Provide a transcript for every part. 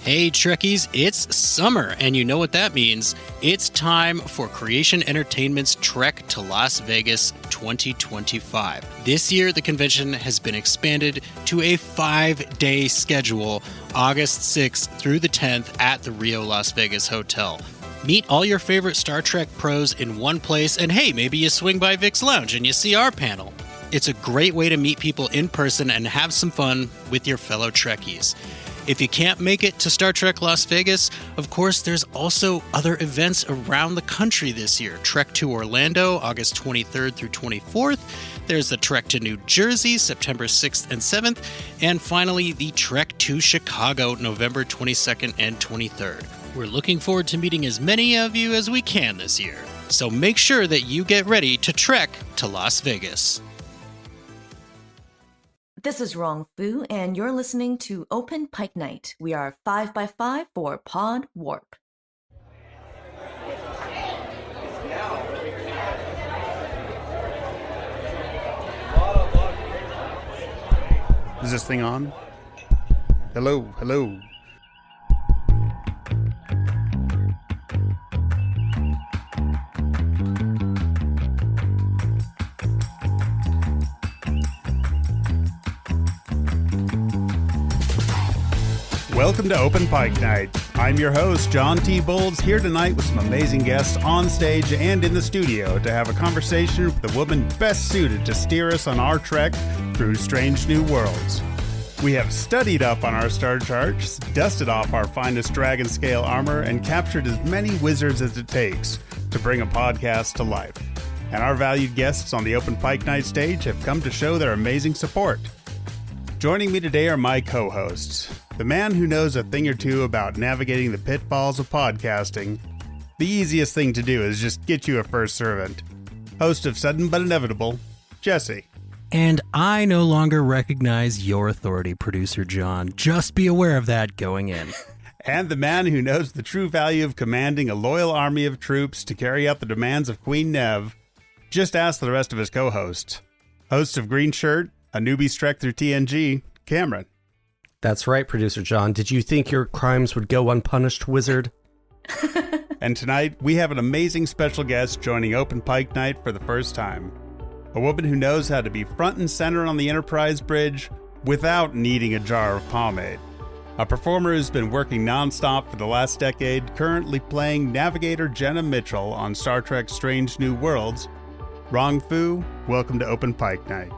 Hey Trekkies, it's summer, and you know what that means. It's time for Creation Entertainment's Trek to Las Vegas 2025. This year, the convention has been expanded to a 5-day schedule, August 6th through the 10th at the Rio Las Vegas Hotel. Meet all your favorite Star Trek pros in one place, and hey, maybe you swing by Vic's Lounge and you see our panel. It's a great way to meet people in person and have some fun with your fellow Trekkies. If you can't make it to Star Trek Las Vegas, of course, there's also other events around the country this year. Trek to Orlando, August 23rd through 24th. There's the Trek to New Jersey, September 6th and 7th. And finally, the Trek to Chicago, November 22nd and 23rd. We're looking forward to meeting as many of you as we can this year. So make sure that you get ready to trek to Las Vegas. This is Rong Fu, and you're listening to Open Pike Night. We are 5x5 for Pod Warp. Is this thing on? Hello, hello. Welcome to Open Pike Night. I'm your host, John T. Bowles, here tonight with some amazing guests on stage and in the studio to have a conversation with the woman best suited to steer us on our trek through strange new worlds. We have studied up on our star charts, dusted off our finest dragon scale armor, and captured as many wizards as it takes to bring a podcast to life. And our valued guests on the Open Pike Night Stage have come to show their amazing support. Joining me today are my co-hosts. The man who knows a thing or two about navigating the pitfalls of podcasting. The easiest thing to do is just get you a first servant. Host of Sudden But Inevitable, Jesse. And I no longer recognize your authority, Producer John. Just be aware of that going in. And the man who knows the true value of commanding a loyal army of troops to carry out the demands of Queen Nev. Just ask the rest of his co-hosts. Host of Green Shirt, a newbie's trek through TNG, Cameron. That's right, Producer John. Did you think your crimes would go unpunished, wizard? And tonight, we have an amazing special guest joining Open Pike Night for the first time. A woman who knows how to be front and center on the Enterprise bridge without needing a jar of pomade. A performer who's been working nonstop for the last decade, currently playing navigator Jenna Mitchell on Star Trek Strange New Worlds. Rong Fu, welcome to Open Pike Night.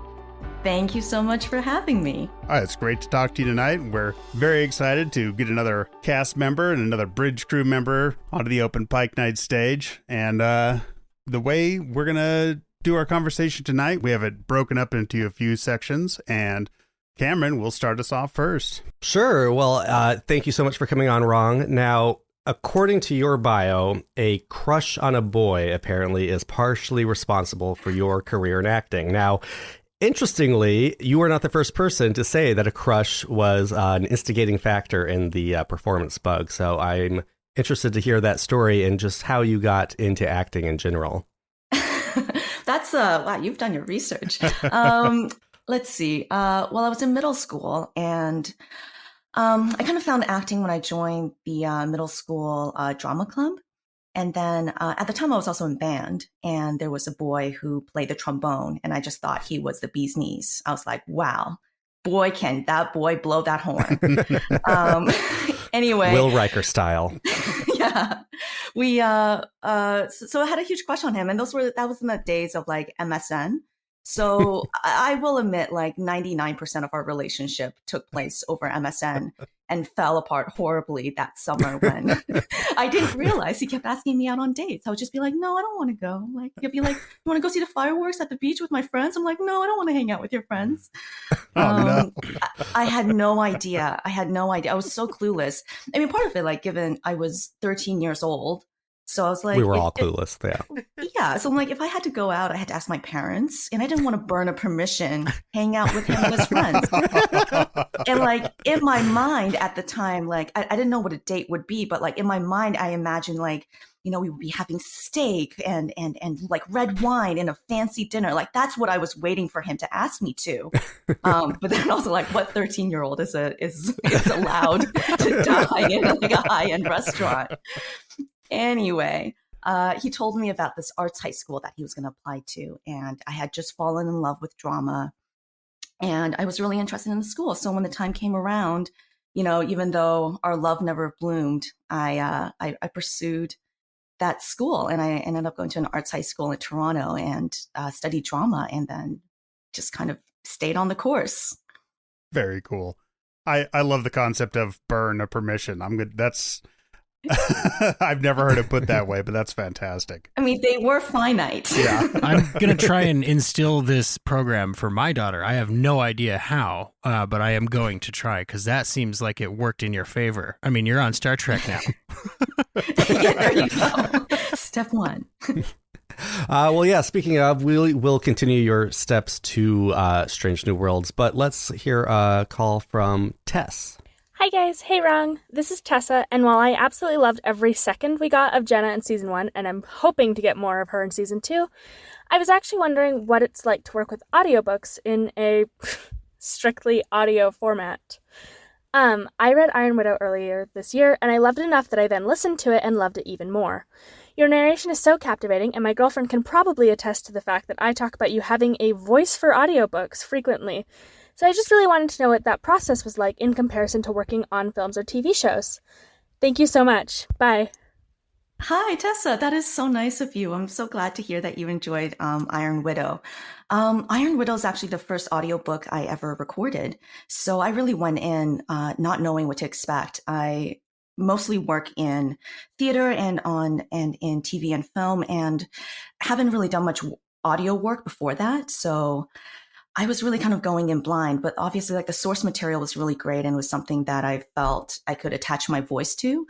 Thank you so much for having me. It's great to talk to you tonight. We're very excited to get another cast member and another bridge crew member onto the Open Pike Night Stage. And the way we're going to do our conversation tonight, we have it broken up into a few sections. And Cameron will start us off first. Sure. Well, thank you so much for coming on, Rong. Now, according to your bio, a crush on a boy apparently is partially responsible for your career in acting. Now, interestingly, you are not the first person to say that a crush was an instigating factor in the performance bug. So I'm interested to hear that story and just how you got into acting in general. That's, wow, you've done your research. Let's see. Well, I was in middle school, and I kind of found acting when I joined the middle school drama club. And then at the time I was also in band, and there was a boy who played the trombone, and I just thought he was the bee's knees. I was like, wow, boy, can that boy blow that horn. Anyway. Will Riker style. Yeah. We, so I had a huge crush on him, and that was in the days of like MSN. So I will admit, like 99% of our relationship took place over MSN and fell apart horribly that summer when I didn't realize he kept asking me out on dates. I would just be like, no, I don't want to go. Like, he'll be like, you want to go see the fireworks at the beach with my friends? I'm like, no, I don't want to hang out with your friends. No. I had no idea. I was so clueless. I mean, part of it, like, given I was 13 years old, so I was like, we were all clueless. Yeah. Yeah. So I'm like, if I had to go out, I had to ask my parents, and I didn't want to burn a permission hang out with him and his friends. And like in my mind at the time, like I didn't know what a date would be, but like in my mind, I imagined like we would be having steak and like red wine and a fancy dinner. Like that's what I was waiting for him to ask me to. But then also like what 13-year-old is allowed to dine in like a high-end restaurant. Anyway, he told me about this arts high school that he was going to apply to. And I had just fallen in love with drama. And I was really interested in the school. So when the time came around, even though our love never bloomed, I pursued that school. And I ended up going to an arts high school in Toronto and studied drama, and then just kind of stayed on the course. Very cool. I love the concept of burn a permission. I'm good. That's I've never heard it put that way, but that's fantastic. I mean, they were finite. Yeah. I'm going to try and instill this program for my daughter. I have no idea how, but I am going to try, because that seems like it worked in your favor. I mean, you're on Star Trek now. Yeah, there you go. Step one. Well, yeah, speaking of, we'll continue your steps to Strange New Worlds, but let's hear a call from Tess. Hi guys, hey Rong, this is Tessa, and while I absolutely loved every second we got of Jenna in Season 1, and I'm hoping to get more of her in Season 2, I was actually wondering what it's like to work with audiobooks in a strictly audio format. I read Iron Widow earlier this year, and I loved it enough that I then listened to it and loved it even more. Your narration is so captivating, and my girlfriend can probably attest to the fact that I talk about you having a voice for audiobooks frequently. So I just really wanted to know what that process was like in comparison to working on films or TV shows. Thank you so much. Bye. Hi, Tessa. That is so nice of you. I'm so glad to hear that you enjoyed Iron Widow. Iron Widow is actually the first audiobook I ever recorded. So I really went in not knowing what to expect. I mostly work in theater and in TV and film, and haven't really done much audio work before that. So I was really kind of going in blind, but obviously like the source material was really great and was something that I felt I could attach my voice to.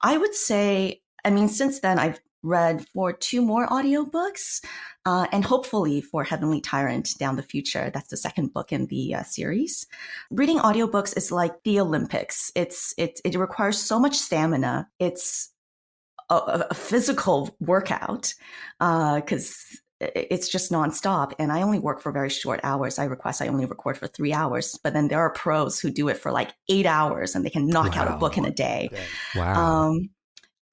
I would say, I mean, since then I've read for 2 more audiobooks and hopefully for Heavenly Tyrant down the future. That's the second book in the series. Reading audiobooks is like the Olympics. It requires so much stamina. It's a physical workout because it's just nonstop. And I only work for very short hours. I only record for 3 hours, but then there are pros who do it for like 8 hours and they can knock out a book in a day. Wow.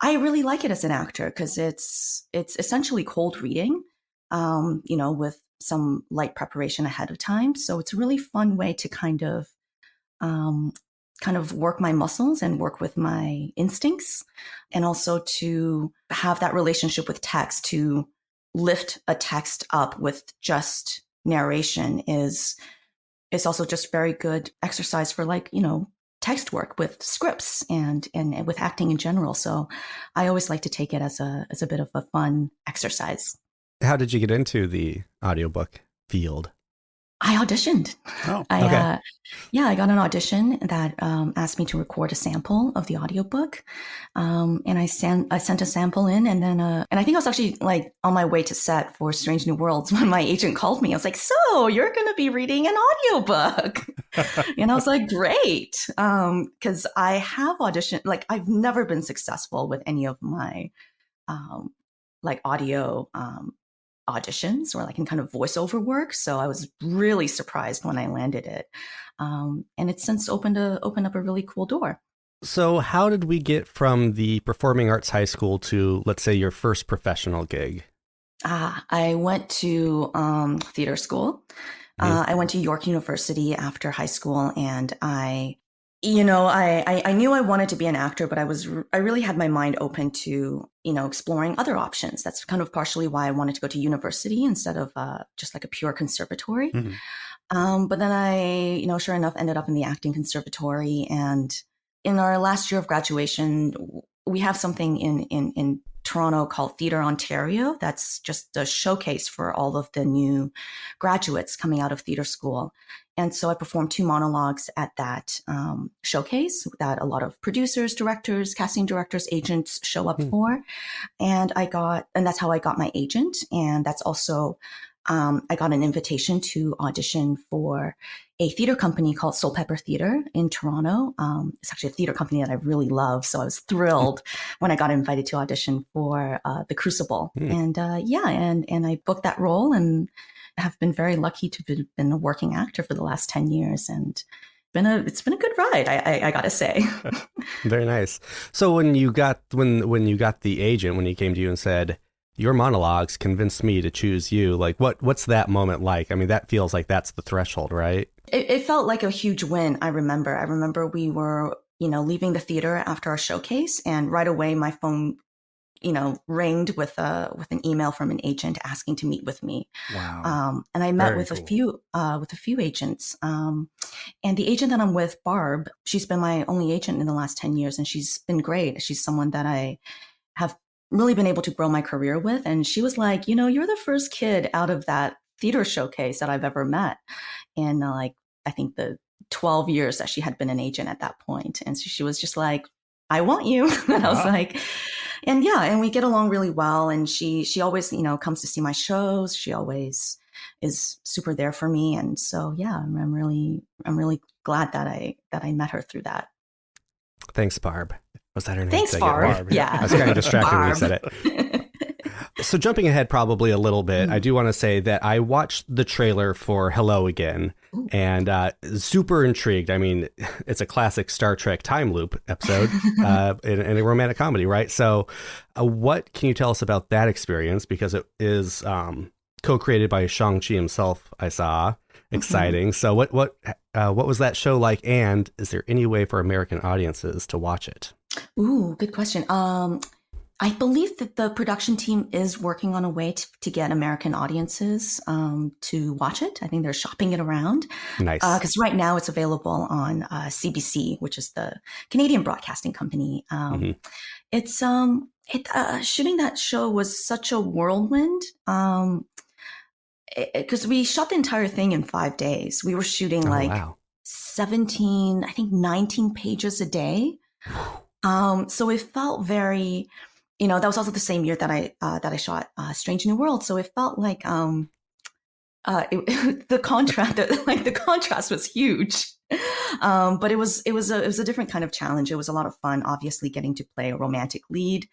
I really like it as an actor because it's essentially cold reading, with some light preparation ahead of time. So it's a really fun way to kind of work my muscles and work with my instincts, and also to have that relationship with text, to lift a text up with just narration is also just very good exercise for text work with scripts and with acting in general. So I always like to take it as a bit of a fun exercise. How did you get into the audiobook field? I auditioned. Oh, okay. I got an audition that asked me to record a sample of the audiobook. And I sent a sample in, and then and I think I was actually like on my way to set for Strange New Worlds when my agent called me. I was like, "So you're going to be reading an audiobook?" And I was like, "Great." Because I have auditioned, like I've never been successful with any of my audio auditions or like in kind of voiceover work. So I was really surprised when I landed it. And it's since opened up a really cool door. So how did we get from the performing arts high school to, let's say, your first professional gig? I went to theater school. I went to York University after high school, and I knew I wanted to be an actor, but I really had my mind open to, exploring other options. That's kind of partially why I wanted to go to university instead of just like a pure conservatory. Mm-hmm. But then I, sure enough, ended up in the acting conservatory. And in our last year of graduation, we have something in Toronto called Theatre Ontario. That's just a showcase for all of the new graduates coming out of theatre school. And so I performed 2 monologues at that showcase that a lot of producers, directors, casting directors, agents show up for. And that's how I got my agent. And that's also I got an invitation to audition for a theater company called Soul Pepper Theater in Toronto. It's actually a theater company that I really love. So I was thrilled when I got invited to audition for The Crucible. And and I booked that role and have been very lucky to have been a working actor for the last 10 years. And it's been a good ride, I gotta say. Very nice. So when you got the agent, when he came to you and said, your monologues convinced me to choose you, like what's that moment like? I mean, that feels like that's the threshold, right? It felt like a huge win. I remember we were, leaving the theater after our showcase, and right away my phone, ringed with an email from an agent asking to meet with me. Wow. And I met with a few agents. And the agent that I'm with, Barb, she's been my only agent in the last 10 years, and she's been great. She's someone that I have really been able to grow my career with. And she was like, you're the first kid out of that theater showcase that I've ever met. And I think the 12 years that she had been an agent at that point. And so she was just like, I want you. And I was like, and we get along really well. And she always, comes to see my shows. She always is super there for me. And so, I'm really glad that I met her through that. Thanks, Barb. Was that her name? Thanks, Barb. Yeah. I was kind of distracted when you said it. So jumping ahead probably a little bit, I do want to say that I watched the trailer for Hello Again and super intrigued. I mean, it's a classic Star Trek time loop episode in a romantic comedy, right? So what can you tell us about that experience? Because it is co-created by Shang-Chi himself, I saw. Exciting. So what was that show like? And is there any way for American audiences to watch it? Ooh, good question. I believe that the production team is working on a way to get American audiences to watch it. I think they're shopping it around. Nice. Because right now it's available on CBC, which is the Canadian Broadcasting Company. It's shooting that show was such a whirlwind. Because we shot the entire thing in 5 days. We were shooting 17, I think 19 pages a day. So it felt very, that was also the same year that I shot Strange New World. So it felt like the contrast was huge. But it was a different kind of challenge. It was a lot of fun. Obviously, getting to play a romantic lead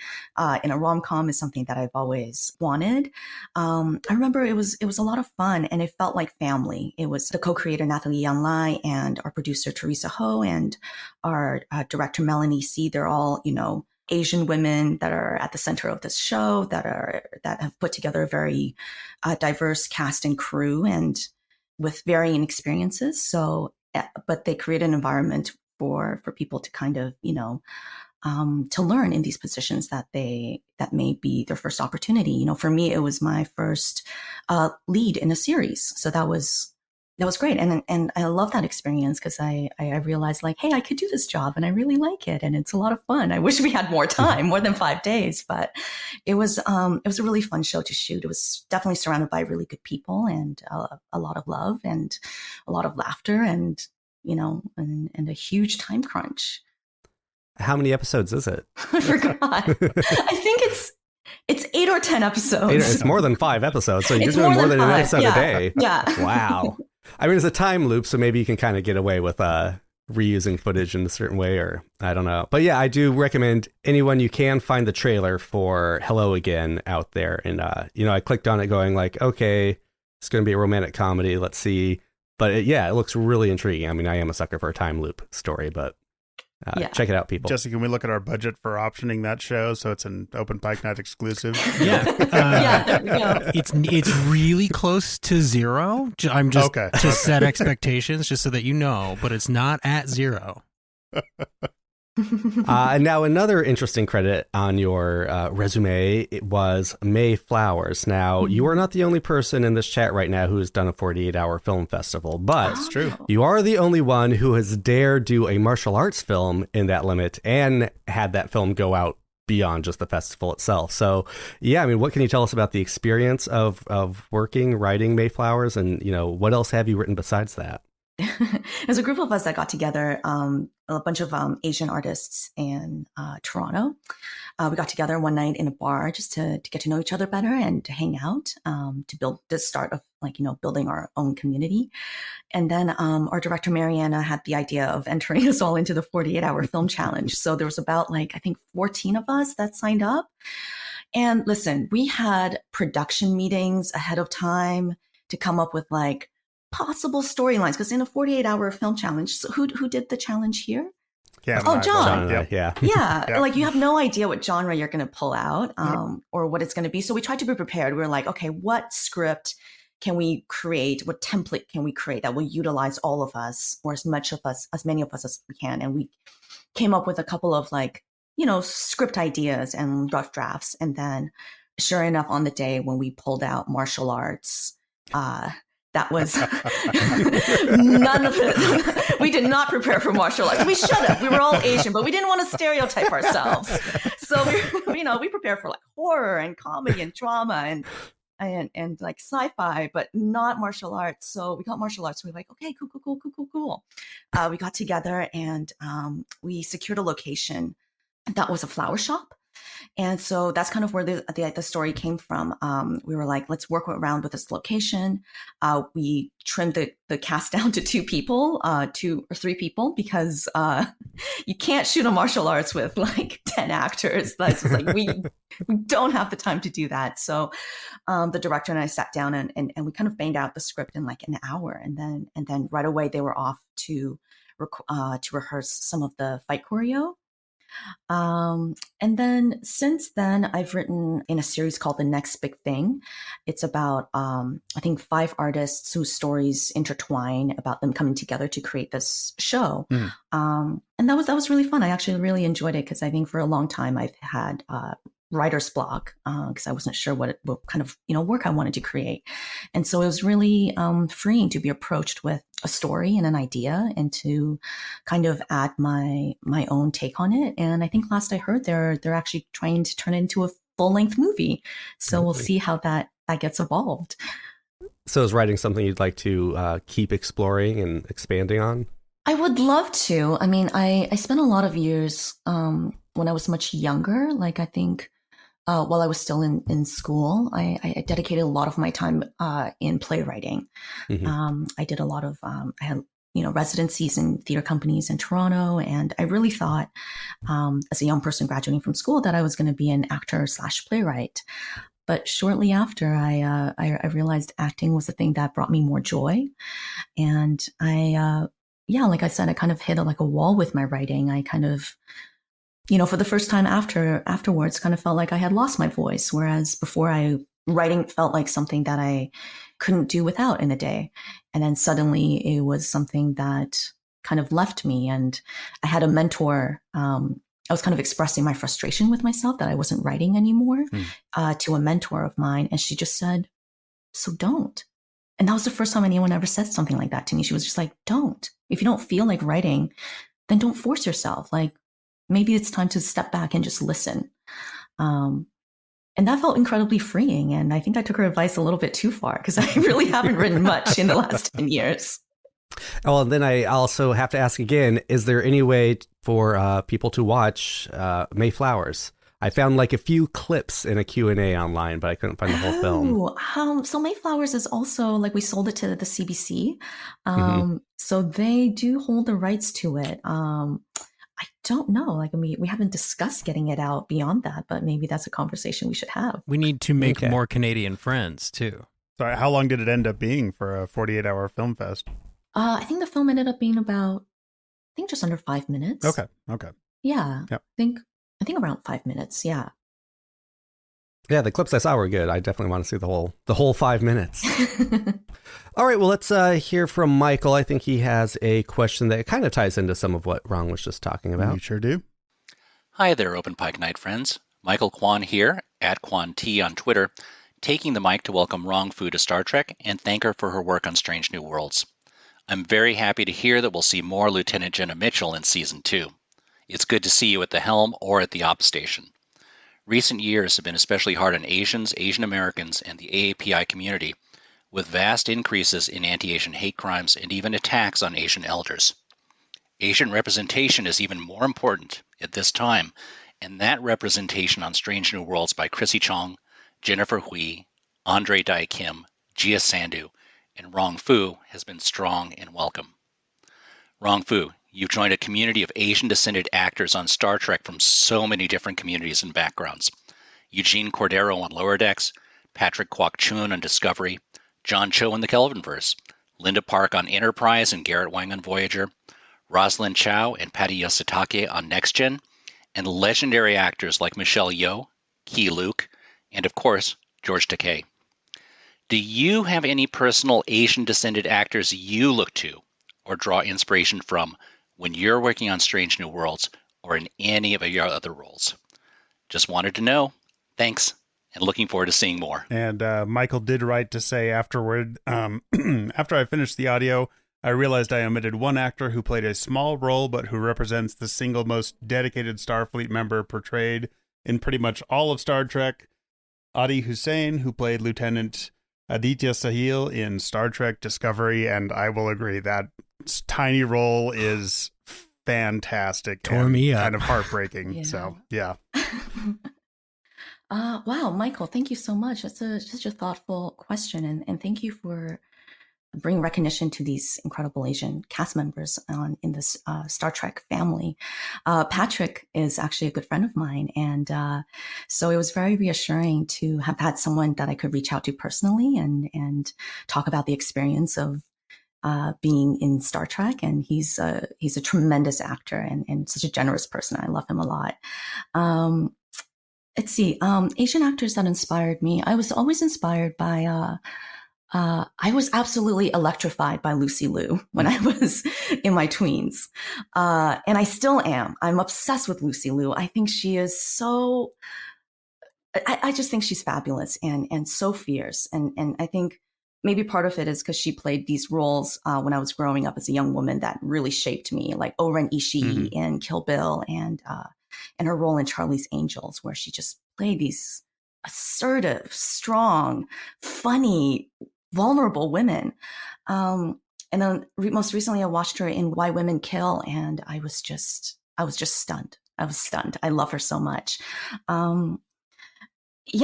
in a rom-com is something that I've always wanted. I remember it was a lot of fun, and it felt like family. It was the co-creator Nathalie Yan-Lai and our producer Teresa Ho and our director Melanie C. They're all Asian women that are at the center of this show that have put together a very diverse cast and crew and with varying experiences. So. But they create an environment for people to kind of, to learn in these positions that may be their first opportunity. For me, it was my first lead in a series. So that was great. And I love that experience because I realized like, hey, I could do this job and I really like it. And it's a lot of fun. I wish we had more time, more than 5 days, but it was a really fun show to shoot. It was definitely surrounded by really good people and a lot of love and a lot of laughter and, and a huge time crunch. How many episodes is it? I forgot. I think it's 8 or 10 episodes. It's more than 5 episodes. So you're doing more than an episode a day. Yeah. Wow. I mean, it's a time loop, so maybe you can kind of get away with reusing footage in a certain way, or I don't know. But yeah, I do recommend anyone you can find the trailer for Hello Again out there. And, I clicked on it going like, okay, it's going to be a romantic comedy. Let's see. But it looks really intriguing. I mean, I am a sucker for a time loop story, but check it out, people. Jesse, can we look at our budget for optioning that show so it's an Open Pike Night exclusive? Yeah. There we go. It's really close to zero. I'm just okay. to set expectations just so that you know, but it's not at zero. And now another interesting credit on your resume, it was May Flowers. Now, you are not the only person in this chat right now who has done a 48-hour film festival, but That's true. You are the only one who has dared do a martial arts film in that limit and had that film go out beyond just the festival itself. So, yeah, I mean, what can you tell us about the experience of writing May Flowers, and, what else have you written besides that? There's a group of us that got together a bunch of Asian artists in Toronto. We got together one night in a bar just to get to know each other better and to hang out, to build the start of building our own community. And then our director, Mariana, had the idea of entering us all into the 48-hour film challenge. So there was about I think 14 of us that signed up. And listen, we had production meetings ahead of time to come up with possible storylines, because in a 48-hour film challenge, so who did the challenge here? Yeah. John. Yeah. Yeah. You have no idea what genre you're going to pull out or what it's going to be. So we tried to be prepared. We were like, okay, what script can we create? What template can we create that will utilize all of us, or as many of us as we can? And we came up with a couple of script ideas and rough drafts. And then sure enough, on the day when we pulled out martial arts, that was none of it. We did not prepare for martial arts. We should have. We were all Asian, but we didn't want to stereotype ourselves. So we prepared for horror and comedy and drama and sci-fi, but not martial arts. So we got martial arts. We were like, okay, cool. We got together and we secured a location that was a flower shop. And so that's kind of where the story came from. We were like, let's work around with this location. We trimmed the cast down to 2 or 3 people, because you can't shoot a martial arts with 10 actors. That's just we don't have the time to do that. So the director and I sat down and we kind of banged out the script in an hour. And then right away they were off to rehearse some of the fight choreo. And then since then, I've written in a series called The Next Big Thing. It's about, I think, 5 artists whose stories intertwine about them coming together to create this show. And that was really fun. I actually really enjoyed it, because I think for a long time I've had writer's block, because I wasn't sure what kind of work I wanted to create. And so it was really freeing to be approached with a story and an idea, and to kind of add my own take on it. And I think last I heard, they're actually trying to turn it into a full-length movie. So We'll see how that gets evolved. So is writing something you'd like to keep exploring and expanding on? I would love to. I mean, I spent a lot of years when I was much younger, I think while I was still in school, I dedicated a lot of my time in playwriting. Mm-hmm. I did a lot of, I had, residencies in theater companies in Toronto. And I really thought, as a young person graduating from school, that I was going to be an actor / playwright. But shortly after, I realized acting was the thing that brought me more joy. And like I said, I kind of hit a wall with my writing. I kind of, for the first time afterwards, kind of felt like I had lost my voice. Whereas before, writing felt like something that I couldn't do without in a day. And then suddenly it was something that kind of left me. And I had a mentor. I was kind of expressing my frustration with myself that I wasn't writing anymore to a mentor of mine. And she just said, so don't. And that was the first time anyone ever said something like that to me. She was just like, don't. If you don't feel like writing, then don't force yourself. Maybe it's time to step back and just listen. And that felt incredibly freeing. And I think I took her advice a little bit too far, because I really haven't written much in the last 10 years. Oh, and then I also have to ask again, is there any way for people to watch Mayflowers? I found a few clips in a Q&A online, but I couldn't find the whole film. So Mayflowers is also, we sold it to the CBC. So they do hold the rights to it. I don't know. We haven't discussed getting it out beyond that, but maybe that's a conversation we should have. We need to make more Canadian friends, too. So how long did it end up being for a 48-hour film fest? I think the film ended up being about, just under 5 minutes. Okay. Yeah. Yep. I think around 5 minutes. Yeah. Yeah, the clips I saw were good. I definitely want to see the whole 5 minutes. All right, well, let's hear from Michael. I think he has a question that kind of ties into some of what Rong was just talking about. You sure do. Hi there, Open Pike Night friends. Michael Kwan here, @KwanT on Twitter, taking the mic to welcome Rong Fu to Star Trek and thank her for her work on Strange New Worlds. I'm very happy to hear that we'll see more Lieutenant Jenna Mitchell in Season 2. It's good to see you at the helm or at the op station. Recent years have been especially hard on Asians, Asian Americans, and the AAPI community, with vast increases in anti-Asian hate crimes and even attacks on Asian elders. Asian representation is even more important at this time, and that representation on Strange New Worlds by Chrissy Chong, Jennifer Hui, Andre Dai Kim, Jia Sandhu, and Rong Fu has been strong and welcome. Rong Fu, you've joined a community of Asian-descended actors on Star Trek from so many different communities and backgrounds. Eugene Cordero on Lower Decks, Patrick Kwok Chun on Discovery, John Cho in the Kelvinverse, Linda Park on Enterprise and Garrett Wang on Voyager, Rosalind Chow and Patty Yositake on Next Gen, and legendary actors like Michelle Yeoh, Key Luke, and of course, George Takei. Do you have any personal Asian-descended actors you look to or draw inspiration from when you're working on Strange New Worlds or in any of your other roles? Just wanted to know. Thanks, and looking forward to seeing more. And Michael did write to say afterward, after I finished the audio, I realized I omitted one actor who played a small role, but who represents the single most dedicated Starfleet member portrayed in pretty much all of Star Trek, Adi Hussein, who played Lieutenant Aditya Sahil in Star Trek Discovery, and I will agree that tiny role is fantastic. Tore me up. Kind of heartbreaking. Yeah. So, yeah. Wow, Michael, thank you so much. That's such a thoughtful question, and thank you for bringing recognition to these incredible Asian cast members in this Star Trek family. Patrick is actually a good friend of mine, and so it was very reassuring to have had someone that I could reach out to personally and talk about the experience of being in Star Trek. And he's a tremendous actor and such a generous person. I love him a lot. Let's see, Asian actors that inspired me. I was always inspired by, I was absolutely electrified by Lucy Liu when I was in my tweens. And I still am. I'm obsessed with Lucy Liu. I think she is so, I just think she's fabulous and so fierce. And I think maybe part of it is because she played these roles when I was growing up as a young woman that really shaped me, like Oren Ishii in Kill Bill and her role in Charlie's Angels, where she just played these assertive, strong, funny, vulnerable women. And then most recently I watched her in Why Women Kill, and I was just stunned. I was stunned. I love her so much. Yeah,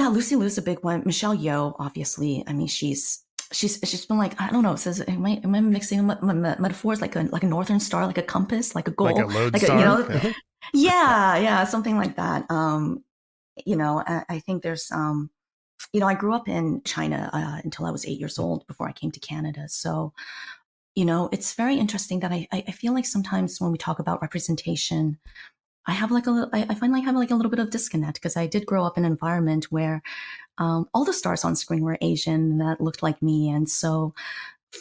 Lucy Liu's a big one. Michelle Yeoh, obviously. I mean, she's been like, I don't know. It says, am I mixing metaphors like a Northern Star, like a compass, like a goal, like a lodestar? Yeah, something like that. I think there's, I grew up in China until I was 8 years old before I came to Canada. So, it's very interesting that I feel like sometimes when we talk about representation, I find like having like a little bit of disconnect, because I did grow up in an environment where all the stars on screen were Asian that looked like me. And so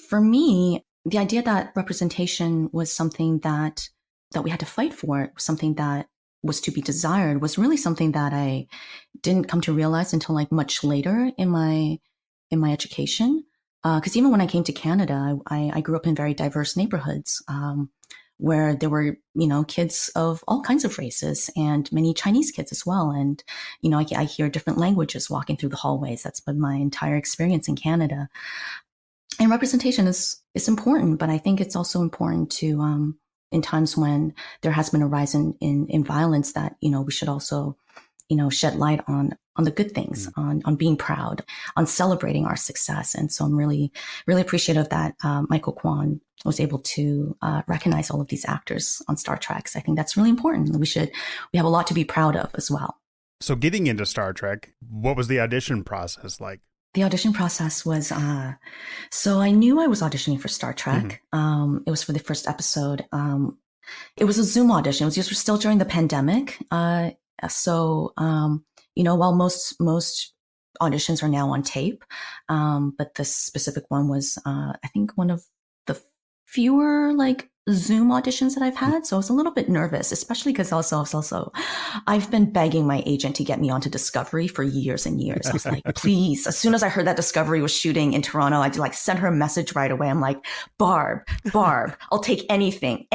for me, the idea that representation was something that we had to fight for, something that was to be desired, was really something that I didn't come to realize until like much later in my education. Because even when I came to Canada, I grew up in very diverse neighborhoods where there were, kids of all kinds of races and many Chinese kids as well. And, I hear different languages walking through the hallways. That's been my entire experience in Canada. And representation is important, but I think it's also important to, in times when there has been a rise in violence, that, we should also, shed light on the good things, on being proud, on celebrating our success. And so I'm really, really appreciative that Michael Kwan was able to recognize all of these actors on Star Trek. So I think that's really important. We have a lot to be proud of as well. So getting into Star Trek, what was the audition process like? The audition process was, so I knew I was auditioning for Star Trek. It was for the first episode. It was a Zoom audition. It was just still during the pandemic. So while most auditions are now on tape, but this specific one was, I think, one of the fewer like Zoom auditions that I've had. So I was a little bit nervous, especially because also I've been begging my agent to get me onto Discovery for years and years. I was like, please. As soon as I heard that Discovery was shooting in Toronto, I'd like send her a message right away. I'm like, Barb, I'll take anything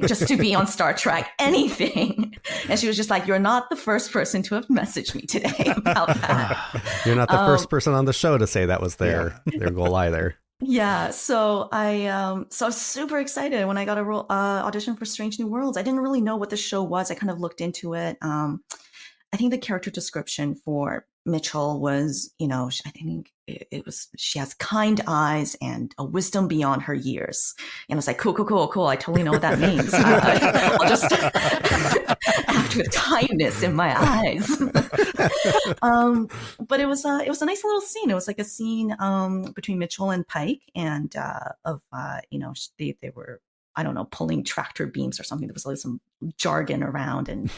just to be on Star Trek, anything. And she was just like, you're not the first person to have messaged me today about that. You're not the first person on the show to say that was their goal either. Yeah, so I was super excited when I got a audition for Strange New Worlds. I didn't really know what the show was. I kind of looked into it. I think the character description for Mitchell was, I think it was, she has kind eyes and a wisdom beyond her years. And I was like, cool. I totally know what that means. I'll just act with kindness in my eyes. But it was a nice little scene. It was like a scene between Mitchell and Pike, and they were, I don't know, pulling tractor beams or something. There was like some jargon around, and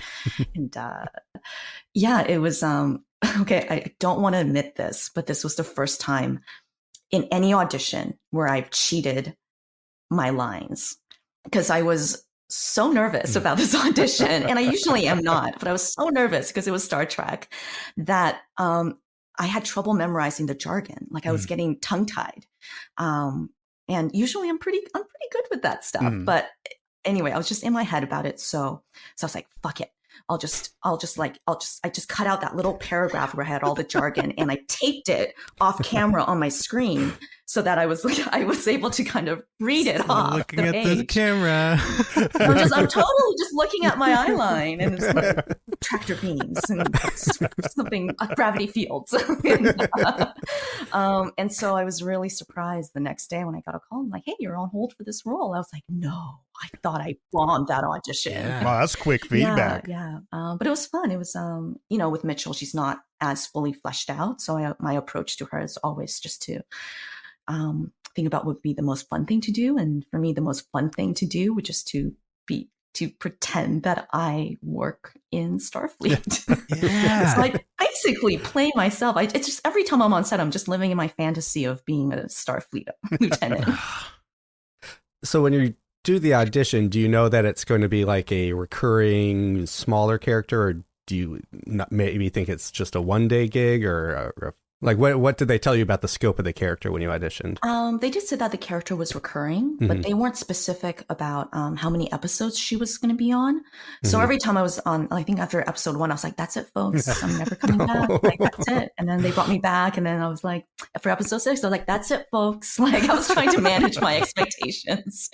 yeah, it was okay. I don't want to admit this, but this was the first time in any audition where I've cheated my lines, because I was so nervous about this audition, and I usually am not, but I was so nervous because it was Star Trek that I had trouble memorizing the jargon. Like I was getting tongue tied. And usually I'm pretty good with that stuff. But anyway, I was just in my head about it. So I was like, fuck it. I just cut out that little paragraph where I had all the jargon, and I taped it off camera on my screen so that I was able to kind of read it off looking the at page. the camera. I'm totally just looking at my eye line, and it's like tractor beams and something, gravity fields. And so I was really surprised the next day when I got a call. I'm like, hey, you're on hold for this role. I was like, no, I thought I bombed that audition. Yeah. Wow, that's quick feedback. Yeah. But it was fun. It was, with Mitchell, she's not as fully fleshed out. So my approach to her is always just to think about what would be the most fun thing to do. And for me, the most fun thing to do would just to pretend that I work in Starfleet. Yeah. So I basically play myself. It's just every time I'm on set, I'm just living in my fantasy of being a Starfleet lieutenant. So when you do the audition, do you know that it's going to be like a recurring smaller character, or do you not maybe think it's just a one-day gig, or like what did they tell you about the scope of the character when you auditioned? They just said that the character was recurring, but they weren't specific about how many episodes she was going to be on. So every time I was on, I think after episode 1, I was like, that's it, folks. I'm never coming back. Like, that's it. And then they brought me back. And then I was like, for episode 6, I was like, that's it, folks. Like, I was trying to manage my expectations.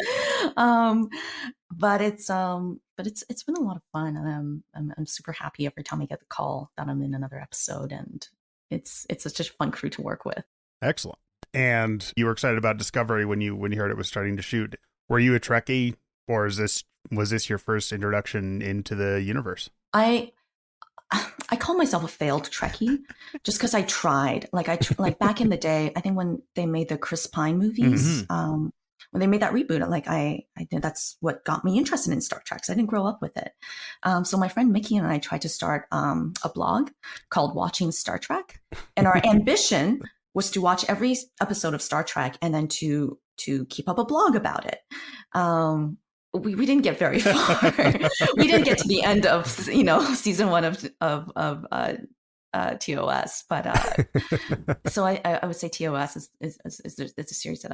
But it's been a lot of fun. And I'm super happy every time I get the call that I'm in another episode. And it's such a fun crew to work with. Excellent. And you were excited about Discovery when you heard it was starting to shoot. Were you a Trekkie, or was this your first introduction into the universe? I call myself a failed Trekkie just because I tried. Like back in the day, I think when they made the Chris Pine movies, when they made that reboot, like I did, that's what got me interested in Star Trek. I didn't grow up with it. So my friend Mickey and I tried to start a blog called Watching Star Trek. And our ambition was to watch every episode of Star Trek and then to keep up a blog about it. We didn't get very far. We didn't get to the end of, season 1 of TOS, but so I would say TOS is a series that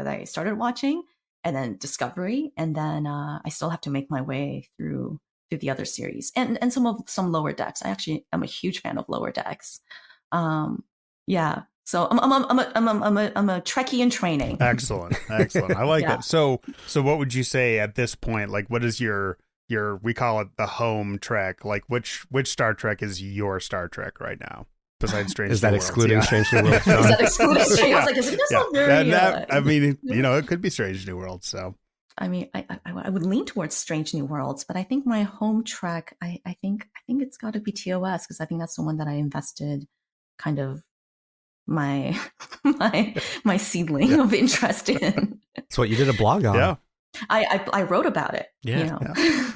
I started watching, and then Discovery, and then I still have to make my way through the other series and some Lower Decks. I actually am a huge fan of Lower Decks. Yeah. So I'm a Trekkie in training. Excellent. I like that. So what would you say at this point? Like, what is your we call it the home Trek? Like, which Star Trek is your Star Trek right now? Besides Strange New Worlds. Is that excluding Strange New Worlds? Is that excluding Strange? I was like, is it not very? I mean, it could be Strange New Worlds. So. I mean, I would lean towards Strange New Worlds, but I think my home Trek, I think it's got to be TOS, because I think that's the one that I invested kind of my seedling of interest in. That's what you did a blog on. Yeah. I wrote about it. Yeah.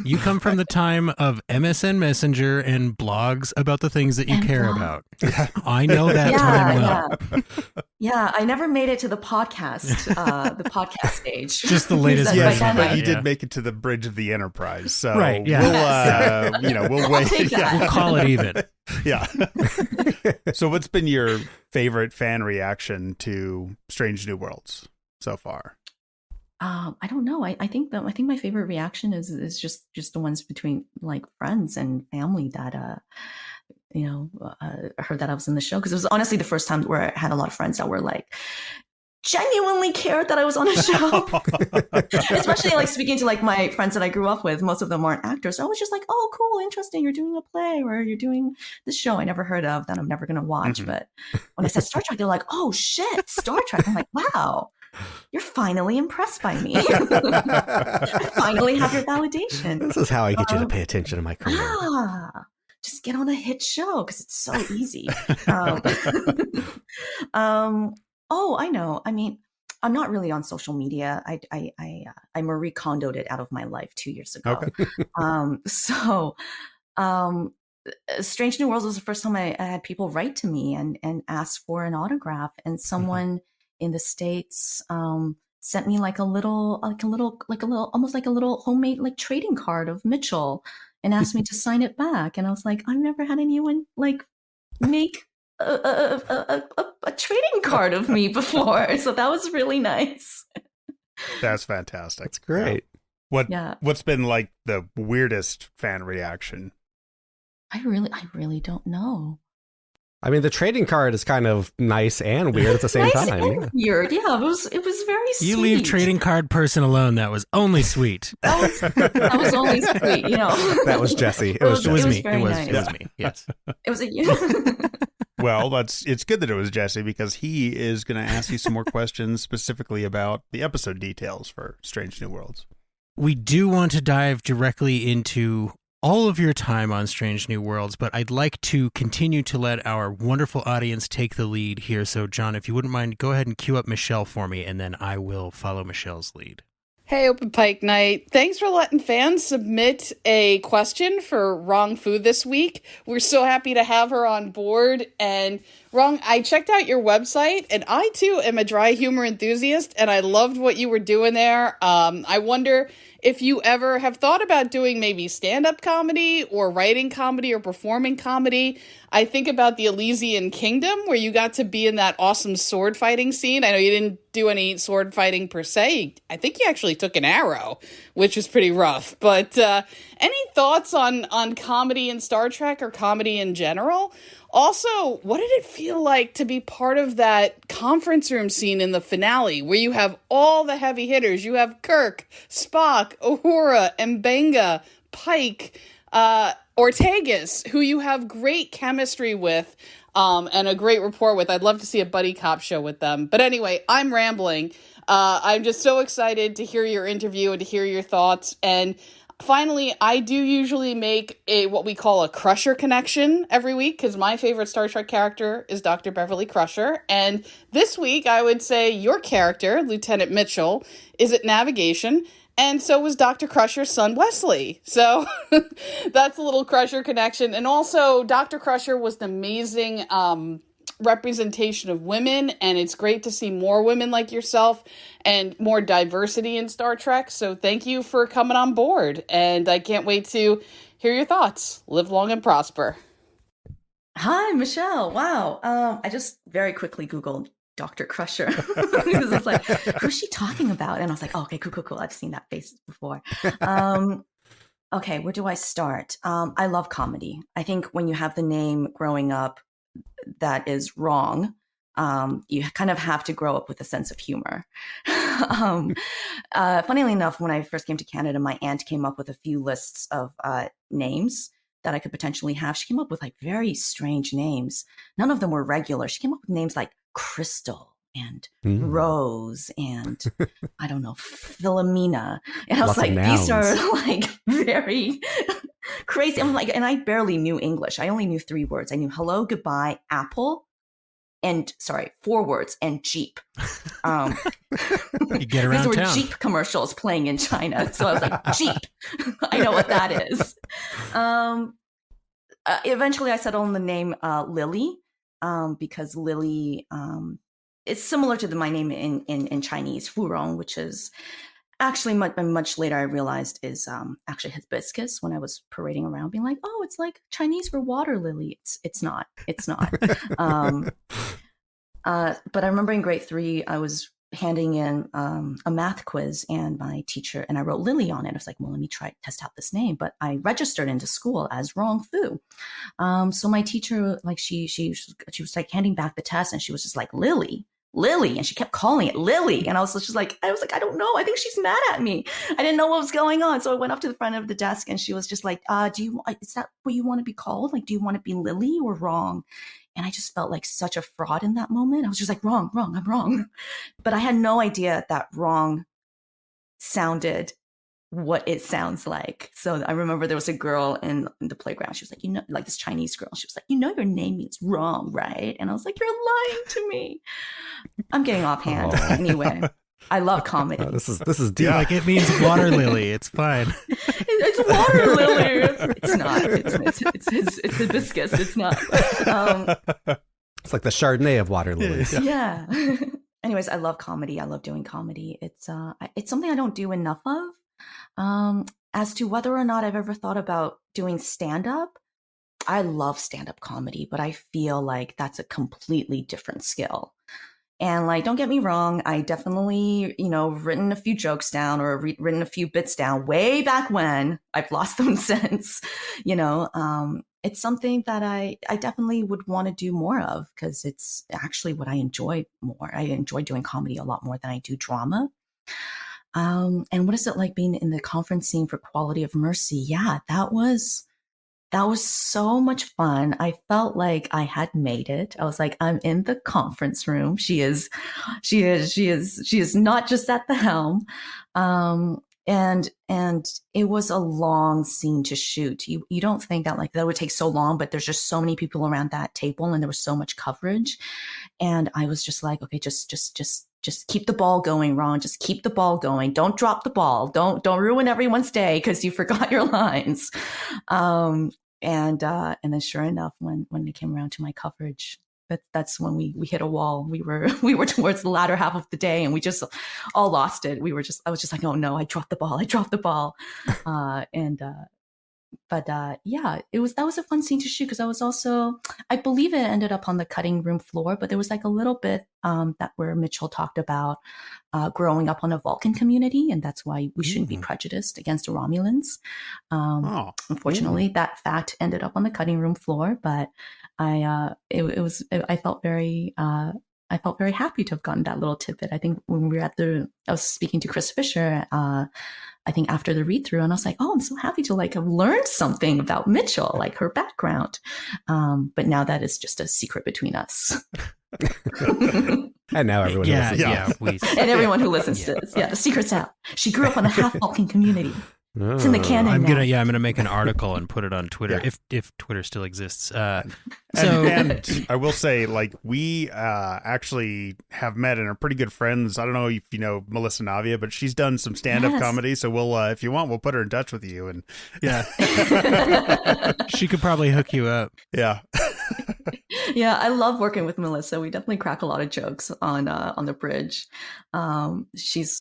You come from the time of MSN Messenger and blogs about the things that you care about. I know that time well. Yeah, I never made it to the podcast stage. Just the latest. Yes, but you did make it to the bridge of the Enterprise. So right, yeah. We'll wait. We'll call it even. Yeah. So what's been your favorite fan reaction to Strange New Worlds so far? I don't know. I think my favorite reaction is just the ones between like friends and family that heard that I was in the show, because it was honestly the first time where I had a lot of friends that were like, genuinely cared that I was on a show. Especially like speaking to like my friends that I grew up with. Most of them aren't actors. So I was just like, oh, cool, interesting. You're doing a play or you're doing this show I never heard of that I'm never going to watch. But when I said Star Trek, they're like, oh shit, Star Trek. I'm like, wow, you're finally impressed by me. I finally have your validation. This is how I get you to pay attention to my career. Just get on a hit show because it's so easy. Oh, I know. I mean, I'm not really on social media. I Marie Kondoed it out of my life 2 years ago. Okay. Strange New Worlds was the first time I had people write to me and ask for an autograph, and someone in the States sent me like a little, almost like a little homemade like trading card of Mitchell, and asked me to sign it back. And I was like, I've never had anyone like make a trading card of me before, so that was really nice. That's fantastic. That's great. What's been like the weirdest fan reaction? I really don't know. I mean, the trading card is kind of nice and weird at the same time. And weird, yeah. It was very sweet. You leave trading card person alone. That was only sweet. That was only sweet. You know, that was Jesse. It was me. Nice. It was me. Yes. It was you. Well, it's good that it was Jesse, because he is going to ask you some more questions specifically about the episode details for Strange New Worlds. We do want to dive directly into all of your time on Strange New Worlds, but I'd like to continue to let our wonderful audience take the lead here. So, John, if you wouldn't mind, go ahead and cue up Michelle for me, and then I will follow Michelle's lead. Hey, Open Pike Night. Thanks for letting fans submit a question for Rong Fu this week. We're so happy to have her on board. And Rong, I checked out your website, and I too am a dry humor enthusiast, and I loved what you were doing there. I wonder if you ever have thought about doing maybe stand-up comedy or writing comedy or performing comedy. I think about the Elysian Kingdom, where you got to be in that awesome sword fighting scene. I know you didn't do any sword fighting per se. I think you actually took an arrow, which was pretty rough. But any thoughts on comedy in Star Trek or comedy in general? Also, what did it feel like to be part of that conference room scene in the finale where you have all the heavy hitters? You have Kirk, Spock, Uhura, Mbenga, Pike, Ortegas, who you have great chemistry with and a great rapport with. I'd love to see a buddy cop show with them. But anyway, I'm rambling. I'm just so excited to hear your interview and to hear your thoughts. And finally, I do usually make what we call a Crusher connection every week, because my favorite Star Trek character is Dr. Beverly Crusher. And this week, I would say your character, Lieutenant Mitchell, is at navigation, and so was Dr. Crusher's son, Wesley. So that's a little Crusher connection. And also, Dr. Crusher was an amazing representation of women, and it's great to see more women like yourself and more diversity in Star Trek. So thank you for coming on board, and I can't wait to hear your thoughts. Live long and prosper. Hi, Michelle. Wow. I just very quickly Googled Dr. Crusher because it's like, who's she talking about? And I was like, oh, okay, cool. I've seen that face before. Okay, where do I start? I love comedy. I think when you have the name growing up that is Rong, you kind of have to grow up with a sense of humor. Funnily enough, when I first came to Canada, my aunt came up with a few lists of names that I could potentially have. She came up with like very strange names. None of them were regular. She came up with names like Crystal and Rose and I don't know, Philomena. And I was like, these are like very crazy. I'm like, and I barely knew English. I only knew 3 words. I knew hello, goodbye, apple, and 4 words, and Jeep. You get around these were town. Jeep commercials playing in China. So I was like, Jeep. I know what that is. Eventually I settled on the name Lily, because Lily it's similar to my name in Chinese, Furong, which is actually much later I realized is actually hibiscus. When I was parading around being like, oh, it's like Chinese for water lily. It's not. But I remember in grade 3, I was handing in a math quiz, and my teacher, and I wrote Lily on it. I was like, well, let me test out this name. But I registered into school as Rong Fu. So my teacher, like she was like handing back the test, and she was just like, Lily, Lily. And she kept calling it Lily. And I was like, I don't know. I think she's mad at me. I didn't know what was going on. So I went up to the front of the desk and she was just like, is that what you want to be called? Like, do you want to be Lily or Wrong? And I just felt like such a fraud in that moment. I was just like, wrong, I'm wrong. But I had no idea that wrong sounded what it sounds like. So I remember there was a girl in the playground. She was like, like this Chinese girl. She was like, your name means wrong, right? And I was like, you're lying to me. I'm getting offhand. Anyway, I love comedy. This is deep. Like it means water lily. It's fine. It's water lily. It's not. It's hibiscus. It's not. It's like the Chardonnay of water lilies. Yeah. Anyways, I love comedy. I love doing comedy. It's something I don't do enough of. As to whether or not I've ever thought about doing stand-up, I love stand-up comedy, but I feel like that's a completely different skill. And like, don't get me wrong, I definitely, written a few jokes down or written a few bits down way back when. I've lost them since, it's something that I definitely would want to do more of because it's actually what I enjoy more. I enjoy doing comedy a lot more than I do drama. And what is it like being in the conference scene for Quality of Mercy? Yeah, that was so much fun. I felt like I had made it. I was like, I'm in the conference room. She is not just at the helm. And it was a long scene to shoot. You don't think that like that would take so long, but there's just so many people around that table and there was so much coverage. And I was just like, okay, just keep the ball going, Ron. Just keep the ball going. Don't drop the ball. Don't ruin everyone's day because you forgot your lines. And then sure enough, when it came around to my coverage, that's when we hit a wall. We were towards the latter half of the day and we just all lost it. I was just like, oh no, I dropped the ball. Yeah, that was a fun scene to shoot because I believe it ended up on the cutting room floor, but there was like a little bit that where Mitchell talked about growing up on a Vulcan community, and that's why we shouldn't be prejudiced against the Romulans. Unfortunately, that fact ended up on the cutting room floor, but I felt very happy to have gotten that little tidbit. I think when we were I was speaking to Chris Fisher, I think after the read through, and I was like, oh, I'm so happy to like have learned something about Mitchell, like her background. But now that is just a secret between us. And now everyone listens. And everyone who listens to this. Yeah, the secret's out. She grew up on a half Vulcan community. It's in the canon. I'm gonna make an article and put it on Twitter if Twitter still exists. And I will say, like, we actually have met and are pretty good friends. I don't know if you know Melissa Navia, but she's done some stand-up comedy. So we'll, if you want, we'll put her in touch with you. And she could probably hook you up. Yeah. Yeah, I love working with Melissa. We definitely crack a lot of jokes on the bridge. She's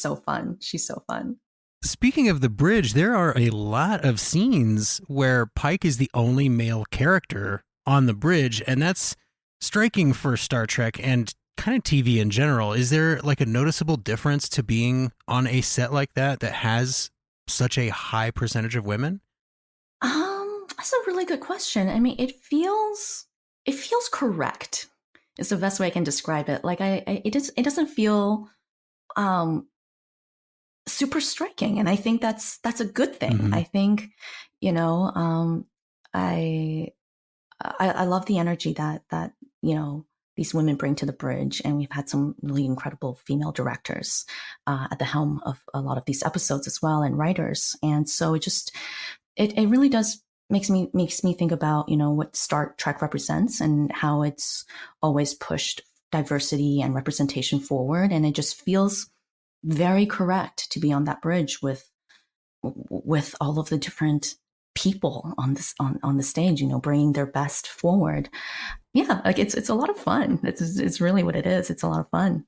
so fun. She's so fun. Speaking of the bridge, there are a lot of scenes where Pike is the only male character on the bridge, and that's striking for Star Trek and kind of TV in general. Is there like a noticeable difference to being on a set like that has such a high percentage of women? That's a really good question. I mean, it feels correct. It's the best way I can describe it. Like it doesn't feel super striking, and I think that's a good thing. Mm-hmm. I think I love the energy that these women bring to the bridge, and we've had some really incredible female directors at the helm of a lot of these episodes as well, and writers, and so it really does makes me think about what Star Trek represents and how it's always pushed diversity and representation forward, and it just feels very correct to be on that bridge with all of the different people on the stage, bringing their best forward. Yeah, like it's a lot of fun. It's really what it is. It's a lot of fun.